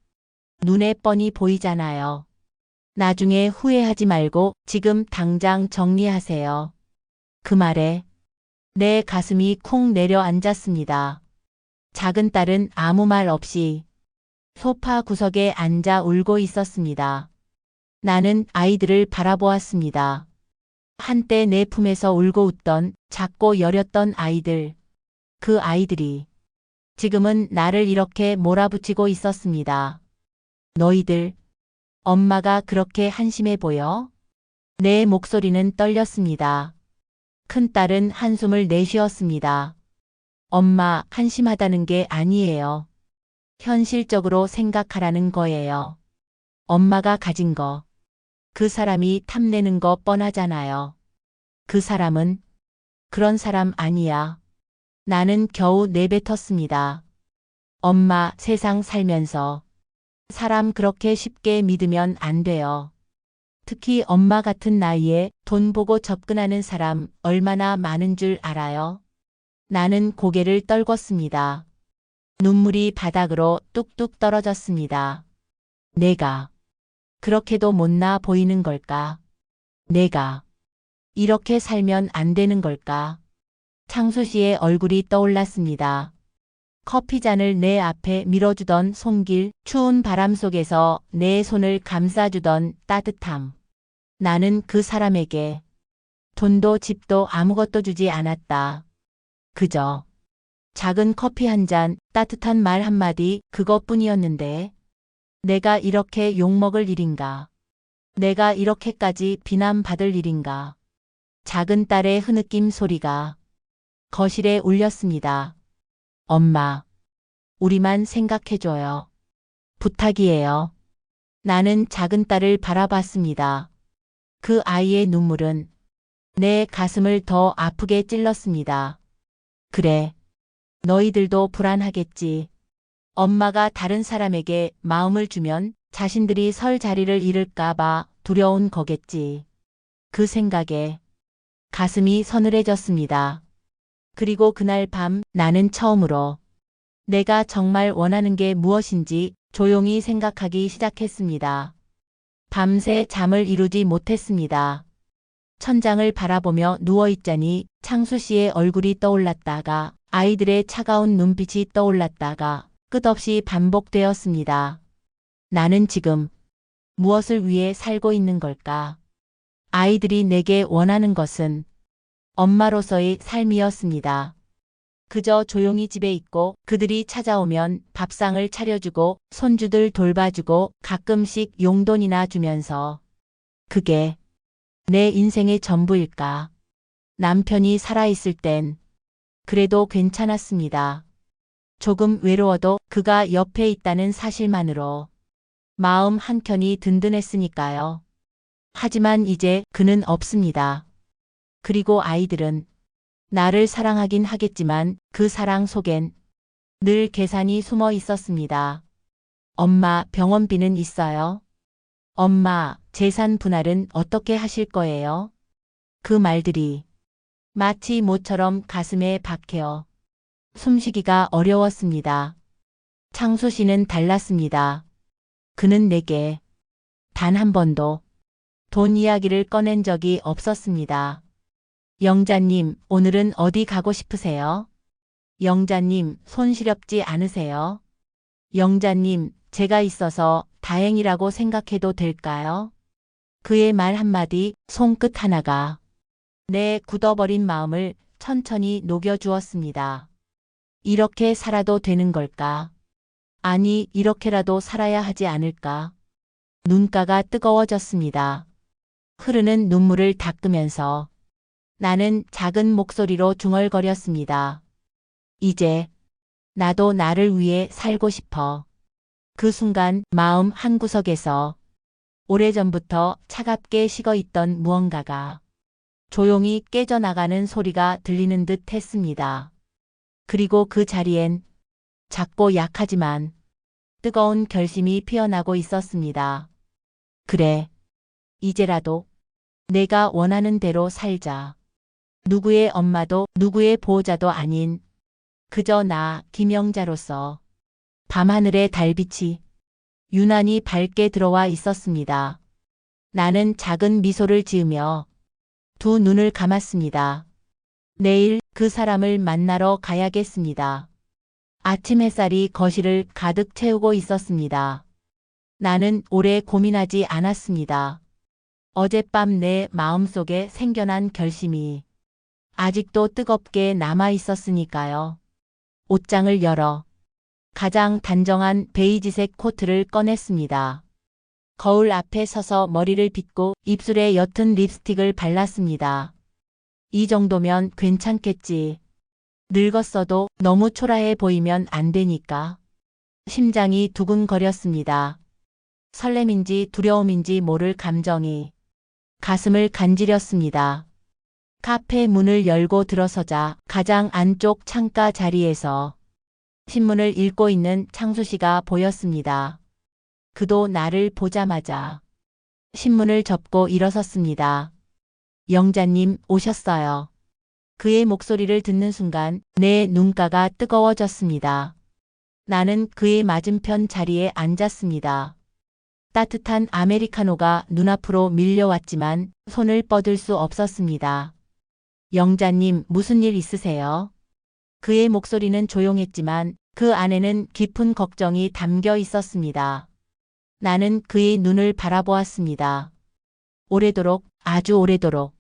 눈에 뻔히 보이잖아요. 나중에 후회하지 말고 지금 당장 정리하세요. 그 말에 내 가슴이 쿵 내려앉았습니다. 작은 딸은 아무 말 없이 소파 구석에 앉아 울고 있었습니다. 나는 아이들을 바라보았습니다. 한때 내 품에서 울고 웃던 작고 여렸던 아이들. 그 아이들이 지금은 나를 이렇게 몰아붙이고 있었습니다. 너희들, 엄마가 그렇게 한심해 보여? 내 목소리는 떨렸습니다. 큰딸은 한숨을 내쉬었습니다. 엄마, 한심하다는 게 아니에요. 현실적으로 생각하라는 거예요. 엄마가 가진 거, 그 사람이 탐내는 거 뻔하잖아요. 그 사람은 그런 사람 아니야. 나는 겨우 내뱉었습니다. 엄마, 세상 살면서 사람 그렇게 쉽게 믿으면 안 돼요. 특히 엄마 같은 나이에 돈 보고 접근하는 사람 얼마나 많은 줄 알아요? 나는 고개를 떨궜습니다. 눈물이 바닥으로 뚝뚝 떨어졌습니다. 내가 그렇게도 못나 보이는 걸까? 내가 이렇게 살면 안 되는 걸까? 창수 씨의 얼굴이 떠올랐습니다. 커피잔을 내 앞에 밀어주던 손길, 추운 바람 속에서 내 손을 감싸주던 따뜻함. 나는 그 사람에게 돈도 집도 아무것도 주지 않았다. 그저 작은 커피 한 잔, 따뜻한 말 한마디, 그것뿐이었는데 내가 이렇게 욕먹을 일인가? 내가 이렇게까지 비난받을 일인가? 작은 딸의 흐느낌 소리가 거실에 울렸습니다. 엄마, 우리만 생각해줘요. 부탁이에요. 나는 작은 딸을 바라봤습니다. 그 아이의 눈물은 내 가슴을 더 아프게 찔렀습니다. 그래, 너희들도 불안하겠지. 엄마가 다른 사람에게 마음을 주면 자신들이 설 자리를 잃을까봐 두려운 거겠지. 그 생각에 가슴이 서늘해졌습니다. 그리고 그날 밤 나는 처음으로 내가 정말 원하는 게 무엇인지 조용히 생각하기 시작했습니다. 밤새 잠을 이루지 못했습니다. 천장을 바라보며 누워있자니 창수 씨의 얼굴이 떠올랐다가 아이들의 차가운 눈빛이 떠올랐다가 끝없이 반복되었습니다. 나는 지금 무엇을 위해 살고 있는 걸까? 아이들이 내게 원하는 것은 엄마로서의 삶이었습니다. 그저 조용히 집에 있고 그들이 찾아오면 밥상을 차려주고 손주들 돌봐주고 가끔씩 용돈이나 주면서 그게 내 인생의 전부일까? 남편이 살아있을 땐 그래도 괜찮았습니다. 조금 외로워도 그가 옆에 있다는 사실만으로 마음 한켠이 든든했으니까요. 하지만 이제 그는 없습니다. 그리고 아이들은 나를 사랑하긴 하겠지만 그 사랑 속엔 늘 계산이 숨어 있었습니다. 엄마, 병원비는 있어요? 엄마, 재산 분할은 어떻게 하실 거예요? 그 말들이 마치 모처럼 가슴에 박혀 숨쉬기가 어려웠습니다. 창수 씨는 달랐습니다. 그는 내게 단 한 번도 돈 이야기를 꺼낸 적이 없었습니다. 영자님, 오늘은 어디 가고 싶으세요? 영자님, 손 시렵지 않으세요? 영자님, 제가 있어서 다행이라고 생각해도 될까요? 그의 말 한마디, 손끝 하나가 내 굳어버린 마음을 천천히 녹여주었습니다. 이렇게 살아도 되는 걸까? 아니, 이렇게라도 살아야 하지 않을까? 눈가가 뜨거워졌습니다. 흐르는 눈물을 닦으면서 나는 작은 목소리로 중얼거렸습니다. 이제 나도 나를 위해 살고 싶어. 그 순간 마음 한구석에서 오래전부터 차갑게 식어있던 무언가가 조용히 깨져나가는 소리가 들리는 듯 했습니다. 그리고 그 자리엔 작고 약하지만 뜨거운 결심이 피어나고 있었습니다. 그래, 이제라도 내가 원하는 대로 살자. 누구의 엄마도 누구의 보호자도 아닌 그저 나 김영자로서 밤하늘의 달빛이 유난히 밝게 들어와 있었습니다. 나는 작은 미소를 지으며 두 눈을 감았습니다. 내일 그 사람을 만나러 가야겠습니다. 아침 햇살이 거실을 가득 채우고 있었습니다. 나는 오래 고민하지 않았습니다. 어젯밤 내 마음속에 생겨난 결심이 아직도 뜨겁게 남아 있었으니까요. 옷장을 열어 가장 단정한 베이지색 코트를 꺼냈습니다. 거울 앞에 서서 머리를 빗고 입술에 옅은 립스틱을 발랐습니다. 이 정도면 괜찮겠지. 늙었어도 너무 초라해 보이면 안 되니까. 심장이 두근거렸습니다. 설렘인지 두려움인지 모를 감정이 가슴을 간지렸습니다. 카페 문을 열고 들어서자 가장 안쪽 창가 자리에서 신문을 읽고 있는 창수 씨가 보였습니다. 그도 나를 보자마자 신문을 접고 일어섰습니다. 영자님 오셨어요. 그의 목소리를 듣는 순간 내 눈가가 뜨거워졌습니다. 나는 그의 맞은편 자리에 앉았습니다. 따뜻한 아메리카노가 눈앞으로 밀려왔지만 손을 뻗을 수 없었습니다. 영자님 무슨 일 있으세요? 그의 목소리는 조용했지만 그 안에는 깊은 걱정이 담겨 있었습니다. 나는 그의 눈을 바라보았습니다. 오래도록, 아주 오래도록.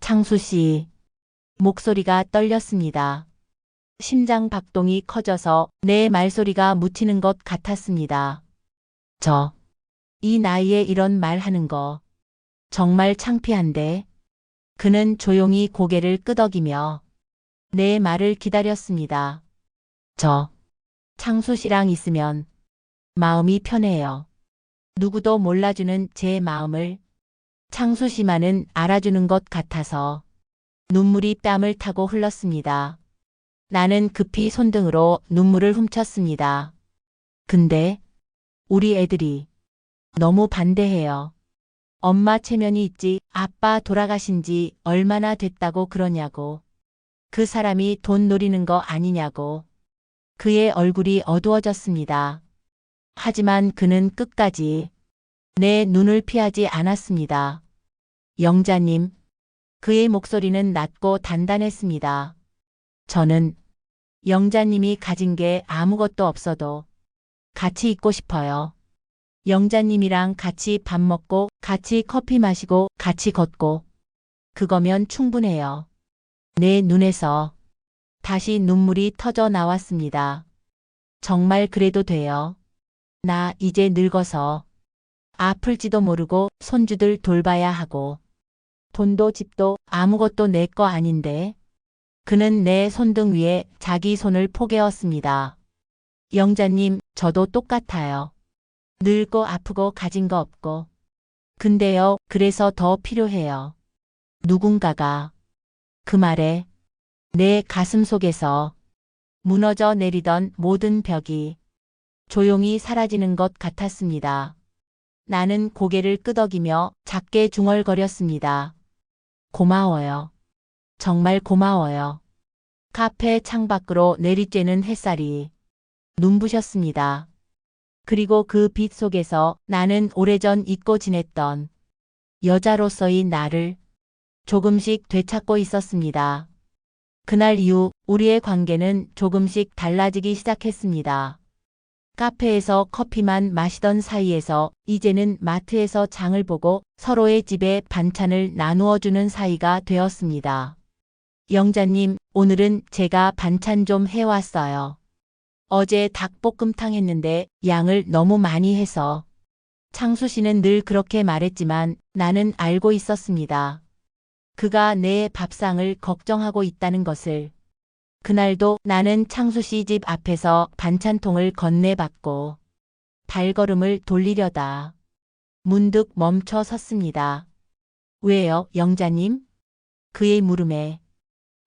창수 씨. 목소리가 떨렸습니다. 심장 박동이 커져서 내 말소리가 묻히는 것 같았습니다. 이 나이에 이런 말 하는 거 정말 창피한데. 그는 조용히 고개를 끄덕이며 내 말을 기다렸습니다. 창수 씨랑 있으면 마음이 편해요. 누구도 몰라주는 제 마음을 창수 씨만은 알아주는 것 같아서 눈물이 뺨을 타고 흘렀습니다. 나는 급히 손등으로 눈물을 훔쳤습니다. 근데 우리 애들이 너무 반대해요. 엄마 체면이 있지 아빠 돌아가신 지 얼마나 됐다고 그러냐고. 그 사람이 돈 노리는 거 아니냐고. 그의 얼굴이 어두워졌습니다. 하지만 그는 끝까지 내 눈을 피하지 않았습니다. 영자님. 그의 목소리는 낮고 단단했습니다. 저는 영자님이 가진 게 아무것도 없어도 같이 있고 싶어요. 영자님이랑 같이 밥 먹고 같이 커피 마시고 같이 걷고 그거면 충분해요. 내 눈에서 다시 눈물이 터져 나왔습니다. 정말 그래도 돼요. 나 이제 늙어서 아플지도 모르고 손주들 돌봐야 하고 돈도 집도 아무것도 내 거 아닌데. 그는 내 손등 위에 자기 손을 포개었습니다. 영자님, 저도 똑같아요. 늙고 아프고 가진 거 없고. 근데요, 그래서 더 필요해요. 누군가가. 그 말에 내 가슴 속에서 무너져 내리던 모든 벽이 조용히 사라지는 것 같았습니다. 나는 고개를 끄덕이며 작게 중얼거렸습니다. 고마워요. 정말 고마워요. 카페 창밖으로 내리쬐는 햇살이 눈부셨습니다. 그리고 그 빛 속에서 나는 오래전 잊고 지냈던 여자로서의 나를 조금씩 되찾고 있었습니다. 그날 이후 우리의 관계는 조금씩 달라지기 시작했습니다. 카페에서 커피만 마시던 사이에서 이제는 마트에서 장을 보고 서로의 집에 반찬을 나누어 주는 사이가 되었습니다. 영자님, 오늘은 제가 반찬 좀 해왔어요. 어제 닭볶음탕 했는데 양을 너무 많이 해서. 창수 씨는 늘 그렇게 말했지만 나는 알고 있었습니다. 그가 내 밥상을 걱정하고 있다는 것을. 그날도 나는 창수 씨 집 앞에서 반찬통을 건네받고 발걸음을 돌리려다 문득 멈춰 섰습니다. 왜요, 영자님? 그의 물음에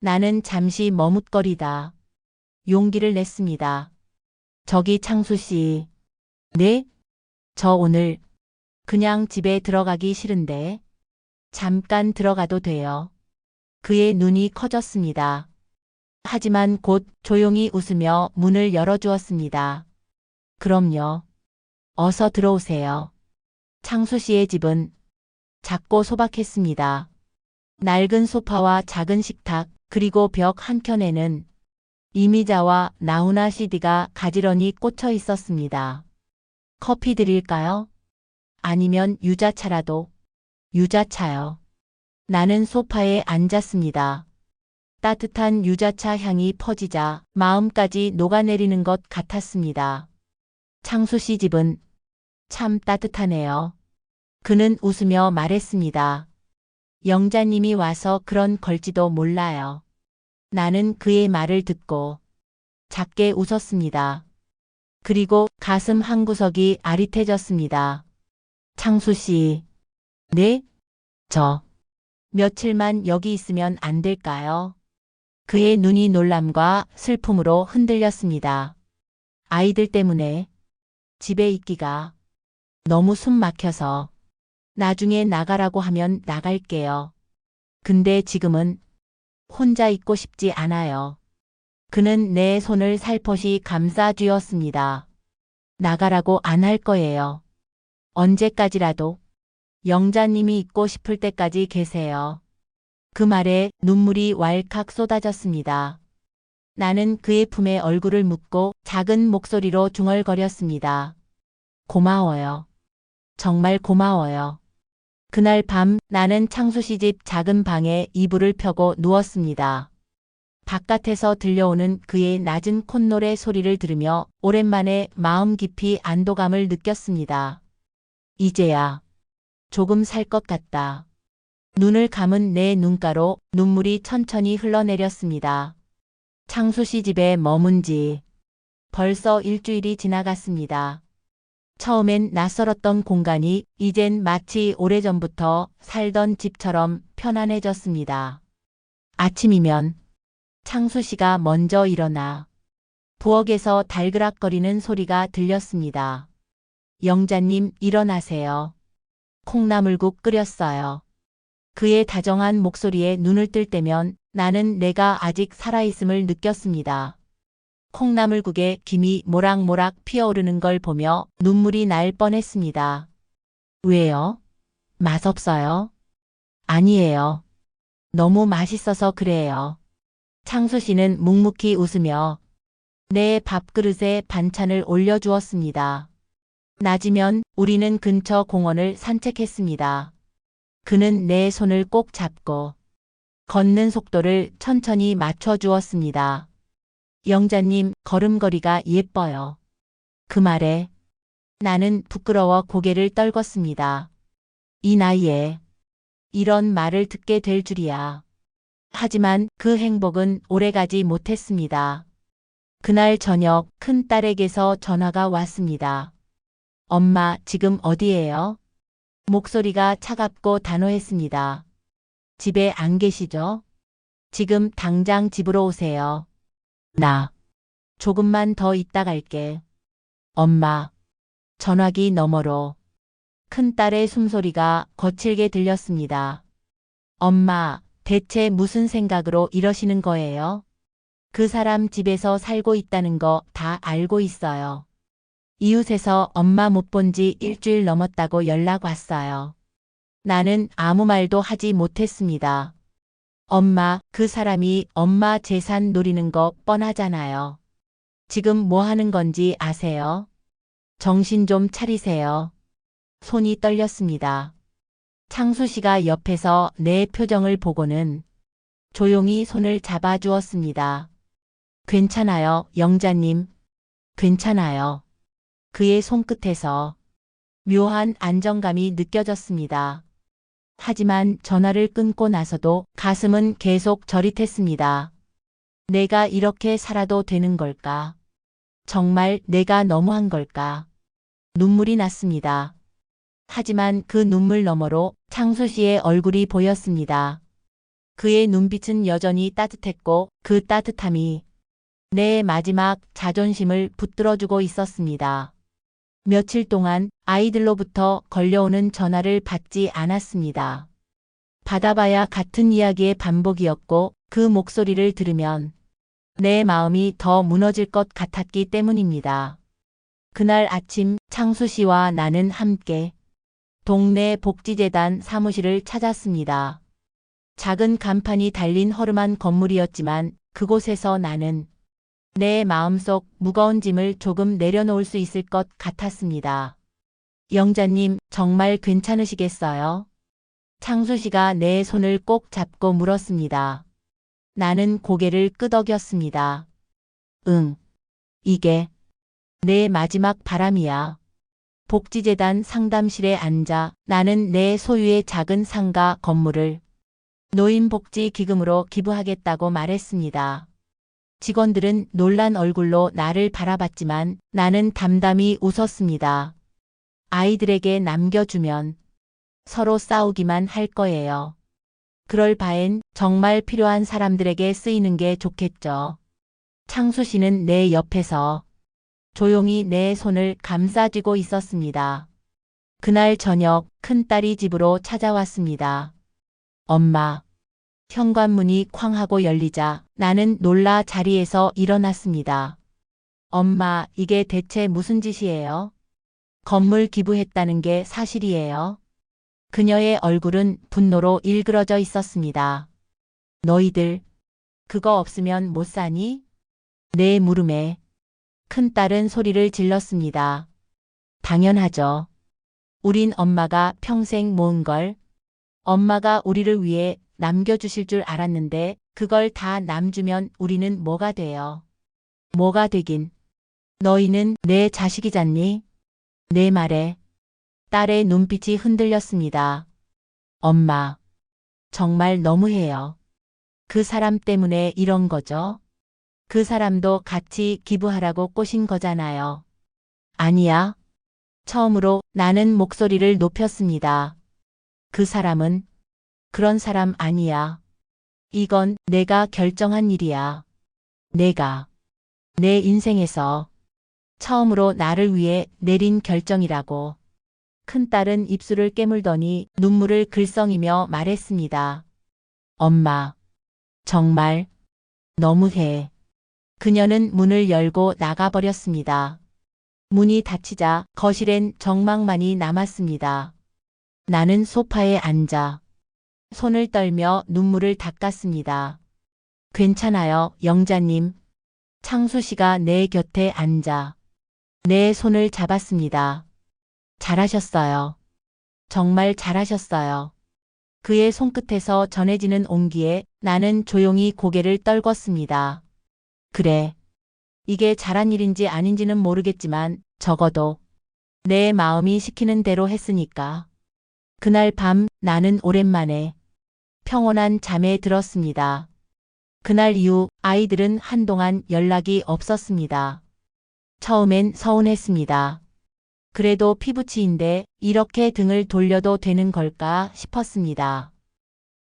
나는 잠시 머뭇거리다 용기를 냈습니다. 저기 창수 씨. 네? 저 오늘 그냥 집에 들어가기 싫은데 잠깐 들어가도 돼요. 그의 눈이 커졌습니다. 하지만 곧 조용히 웃으며 문을 열어주었습니다. 그럼요. 어서 들어오세요. 창수 씨의 집은 작고 소박했습니다. 낡은 소파와 작은 식탁, 그리고 벽 한켠에는 이미자와 나훈아 CD가 가지런히 꽂혀 있었습니다. 커피 드릴까요? 아니면 유자차라도. 유자차요. 나는 소파에 앉았습니다. 따뜻한 유자차 향이 퍼지자 마음까지 녹아내리는 것 같았습니다. 창수 씨 집은 참 따뜻하네요. 그는 웃으며 말했습니다. 영자님이 와서 그런 걸지도 몰라요. 나는 그의 말을 듣고 작게 웃었습니다. 그리고 가슴 한구석이 아릿해졌습니다. 창수 씨. 네? 저 며칠만 여기 있으면 안 될까요? 그의 눈이 놀람과 슬픔으로 흔들렸습니다. 아이들 때문에 집에 있기가 너무 숨 막혀서 나중에 나가라고 하면 나갈게요. 근데 지금은 혼자 있고 싶지 않아요. 그는 내 손을 살포시 감싸 쥐었습니다. 나가라고 안 할 거예요. 언제까지라도 영자님이 있고 싶을 때까지 계세요. 그 말에 눈물이 왈칵 쏟아졌습니다. 나는 그의 품에 얼굴을 묻고 작은 목소리로 중얼거렸습니다. 고마워요. 정말 고마워요. 그날 밤 나는 창수 씨 집 작은 방에 이불을 펴고 누웠습니다. 바깥에서 들려오는 그의 낮은 콧노래 소리를 들으며 오랜만에 마음 깊이 안도감을 느꼈습니다. 이제야 조금 살 것 같다. 눈을 감은 내 눈가로 눈물이 천천히 흘러내렸습니다. 창수 씨 집에 머문 지 벌써 일주일이 지나갔습니다. 처음엔 낯설었던 공간이 이젠 마치 오래전부터 살던 집처럼 편안해졌습니다. 아침이면 창수 씨가 먼저 일어나 부엌에서 달그락거리는 소리가 들렸습니다. 영자님 일어나세요. 콩나물국 끓였어요. 그의 다정한 목소리에 눈을 뜰 때면 나는 내가 아직 살아있음을 느꼈습니다. 콩나물국에 김이 모락모락 피어오르는 걸 보며 눈물이 날 뻔했습니다. 왜요? 맛없어요? 아니에요. 너무 맛있어서 그래요. 창수 씨는 묵묵히 웃으며 내 밥그릇에 반찬을 올려주었습니다. 낮이면 우리는 근처 공원을 산책했습니다. 그는 내 손을 꼭 잡고 걷는 속도를 천천히 맞춰주었습니다. 영자님 걸음걸이가 예뻐요. 그 말에 나는 부끄러워 고개를 떨궜습니다. 이 나이에 이런 말을 듣게 될 줄이야. 하지만 그 행복은 오래가지 못했습니다. 그날 저녁 큰 딸에게서 전화가 왔습니다. 엄마, 지금 어디예요? 목소리가 차갑고 단호했습니다. 집에 안 계시죠? 지금 당장 집으로 오세요. 나 조금만 더 있다 갈게. 엄마. 전화기 너머로 큰딸의 숨소리가 거칠게 들렸습니다. 엄마, 대체 무슨 생각으로 이러시는 거예요? 그 사람 집에서 살고 있다는 거 다 알고 있어요. 이웃에서 엄마 못 본 지 일주일 넘었다고 연락 왔어요. 나는 아무 말도 하지 못했습니다. 엄마, 그 사람이 엄마 재산 노리는 거 뻔하잖아요. 지금 뭐 하는 건지 아세요? 정신 좀 차리세요. 손이 떨렸습니다. 창수 씨가 옆에서 내 표정을 보고는 조용히 손을 잡아주었습니다. 괜찮아요, 영자님. 괜찮아요. 그의 손끝에서 묘한 안정감이 느껴졌습니다. 하지만 전화를 끊고 나서도 가슴은 계속 저릿했습니다. 내가 이렇게 살아도 되는 걸까? 정말 내가 너무한 걸까? 눈물이 났습니다. 하지만 그 눈물 너머로 창수 씨의 얼굴이 보였습니다. 그의 눈빛은 여전히 따뜻했고 그 따뜻함이 내 마지막 자존심을 붙들어주고 있었습니다. 며칠 동안 아이들로부터 걸려오는 전화를 받지 않았습니다. 받아봐야 같은 이야기의 반복이었고 그 목소리를 들으면 내 마음이 더 무너질 것 같았기 때문입니다. 그날 아침 창수 씨와 나는 함께 동네 복지재단 사무실을 찾았습니다. 작은 간판이 달린 허름한 건물이었지만 그곳에서 나는 내 마음속 무거운 짐을 조금 내려놓을 수 있을 것 같았습니다. 영자님, 정말 괜찮으시겠어요? 창수 씨가 내 손을 꼭 잡고 물었습니다. 나는 고개를 끄덕였습니다. 응, 이게 내 마지막 바람이야. 복지재단 상담실에 앉아 나는 내 소유의 작은 상가 건물을 노인복지기금으로 기부하겠다고 말했습니다. 직원들은 놀란 얼굴로 나를 바라봤지만 나는 담담히 웃었습니다. 아이들에게 남겨주면 서로 싸우기만 할 거예요. 그럴 바엔 정말 필요한 사람들에게 쓰이는 게 좋겠죠. 창수 씨는 내 옆에서 조용히 내 손을 감싸쥐고 있었습니다. 그날 저녁 큰딸이 집으로 찾아왔습니다. 엄마. 현관문이 쾅 하고 열리자 나는 놀라 자리에서 일어났습니다. 엄마, 이게 대체 무슨 짓이에요? 건물 기부했다는 게 사실이에요? 그녀의 얼굴은 분노로 일그러져 있었습니다. 너희들, 그거 없으면 못 사니? 내 물음에 큰딸은 소리를 질렀습니다. 당연하죠. 우린 엄마가 평생 모은 걸 엄마가 우리를 위해 남겨주실 줄 알았는데 그걸 다 남주면 우리는 뭐가 돼요? 뭐가 되긴. 너희는 내 자식이잖니? 내 말에 딸의 눈빛이 흔들렸습니다. 엄마, 정말 너무해요. 그 사람 때문에 이런 거죠? 그 사람도 같이 기부하라고 꼬신 거잖아요. 아니야. 처음으로 나는 목소리를 높였습니다. 그 사람은 그런 사람 아니야. 이건 내가 결정한 일이야. 내가 내 인생에서 처음으로 나를 위해 내린 결정이라고. 큰딸은 입술을 깨물더니 눈물을 글썽이며 말했습니다. 엄마, 정말 너무해. 그녀는 문을 열고 나가버렸습니다. 문이 닫히자 거실엔 정막만이 남았습니다. 나는 소파에 앉아 손을 떨며 눈물을 닦았습니다. 괜찮아요, 영자님. 창수 씨가 내 곁에 앉아 내 손을 잡았습니다. 잘하셨어요. 정말 잘하셨어요. 그의 손끝에서 전해지는 온기에 나는 조용히 고개를 떨궜습니다. 그래. 이게 잘한 일인지 아닌지는 모르겠지만 적어도 내 마음이 시키는 대로 했으니까. 그날 밤 나는 오랜만에 평온한 잠에 들었습니다. 그날 이후 아이들은 한동안 연락이 없었습니다. 처음엔 서운했습니다. 그래도 피부치인데 이렇게 등을 돌려도 되는 걸까 싶었습니다.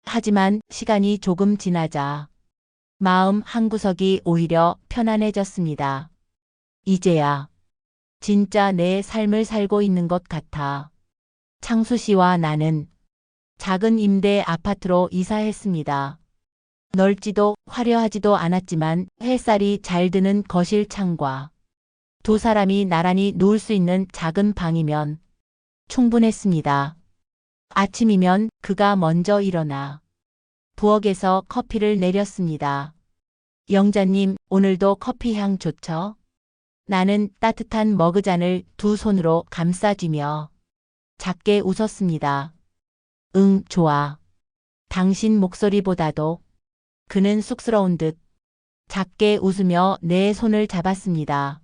하지만 시간이 조금 지나자 마음 한구석이 오히려 편안해졌습니다. 이제야 진짜 내 삶을 살고 있는 것 같아. 창수 씨와 나는 작은 임대 아파트로 이사했습니다. 넓지도 화려하지도 않았지만 햇살이 잘 드는 거실 창과 두 사람이 나란히 누울 수 있는 작은 방이면 충분했습니다. 아침이면 그가 먼저 일어나 부엌에서 커피를 내렸습니다. 영자님, 오늘도 커피 향 좋죠? 나는 따뜻한 머그잔을 두 손으로 감싸쥐며 작게 웃었습니다. 응, 좋아. 당신 목소리보다도. 그는 쑥스러운 듯 작게 웃으며 내 손을 잡았습니다.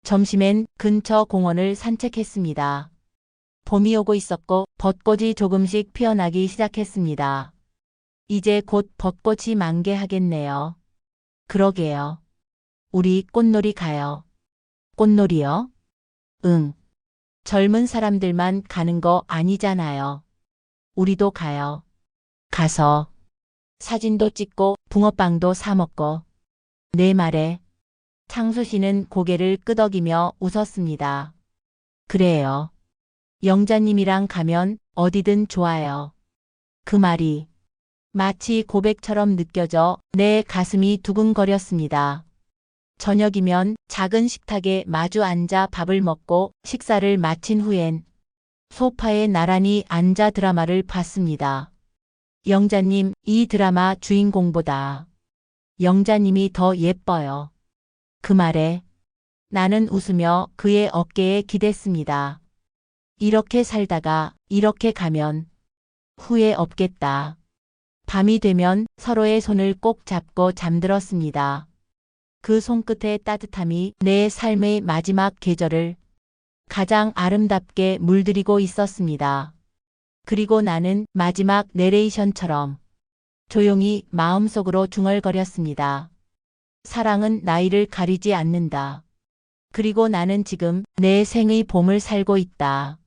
점심엔 근처 공원을 산책했습니다. 봄이 오고 있었고 벚꽃이 조금씩 피어나기 시작했습니다. 이제 곧 벚꽃이 만개하겠네요. 그러게요. 우리 꽃놀이 가요. 꽃놀이요? 응. 젊은 사람들만 가는 거 아니잖아요. 우리도 가요. 가서 사진도 찍고 붕어빵도 사 먹고. 내 말에 창수 씨는 고개를 끄덕이며 웃었습니다. 그래요. 영자님이랑 가면 어디든 좋아요. 그 말이 마치 고백처럼 느껴져 내 가슴이 두근거렸습니다. 저녁이면 작은 식탁에 마주 앉아 밥을 먹고 식사를 마친 후엔 소파에 나란히 앉아 드라마를 봤습니다. 영자님, 이 드라마 주인공보다 영자님이 더 예뻐요. 그 말에 나는 웃으며 그의 어깨에 기댔습니다. 이렇게 살다가 이렇게 가면 후회 없겠다. 밤이 되면 서로의 손을 꼭 잡고 잠들었습니다. 그 손끝의 따뜻함이 내 삶의 마지막 계절을 가장 아름답게 물들이고 있었습니다. 그리고 나는 마지막 내레이션처럼 조용히 마음속으로 중얼거렸습니다. 사랑은 나이를 가리지 않는다. 그리고 나는 지금 내 생의 봄을 살고 있다.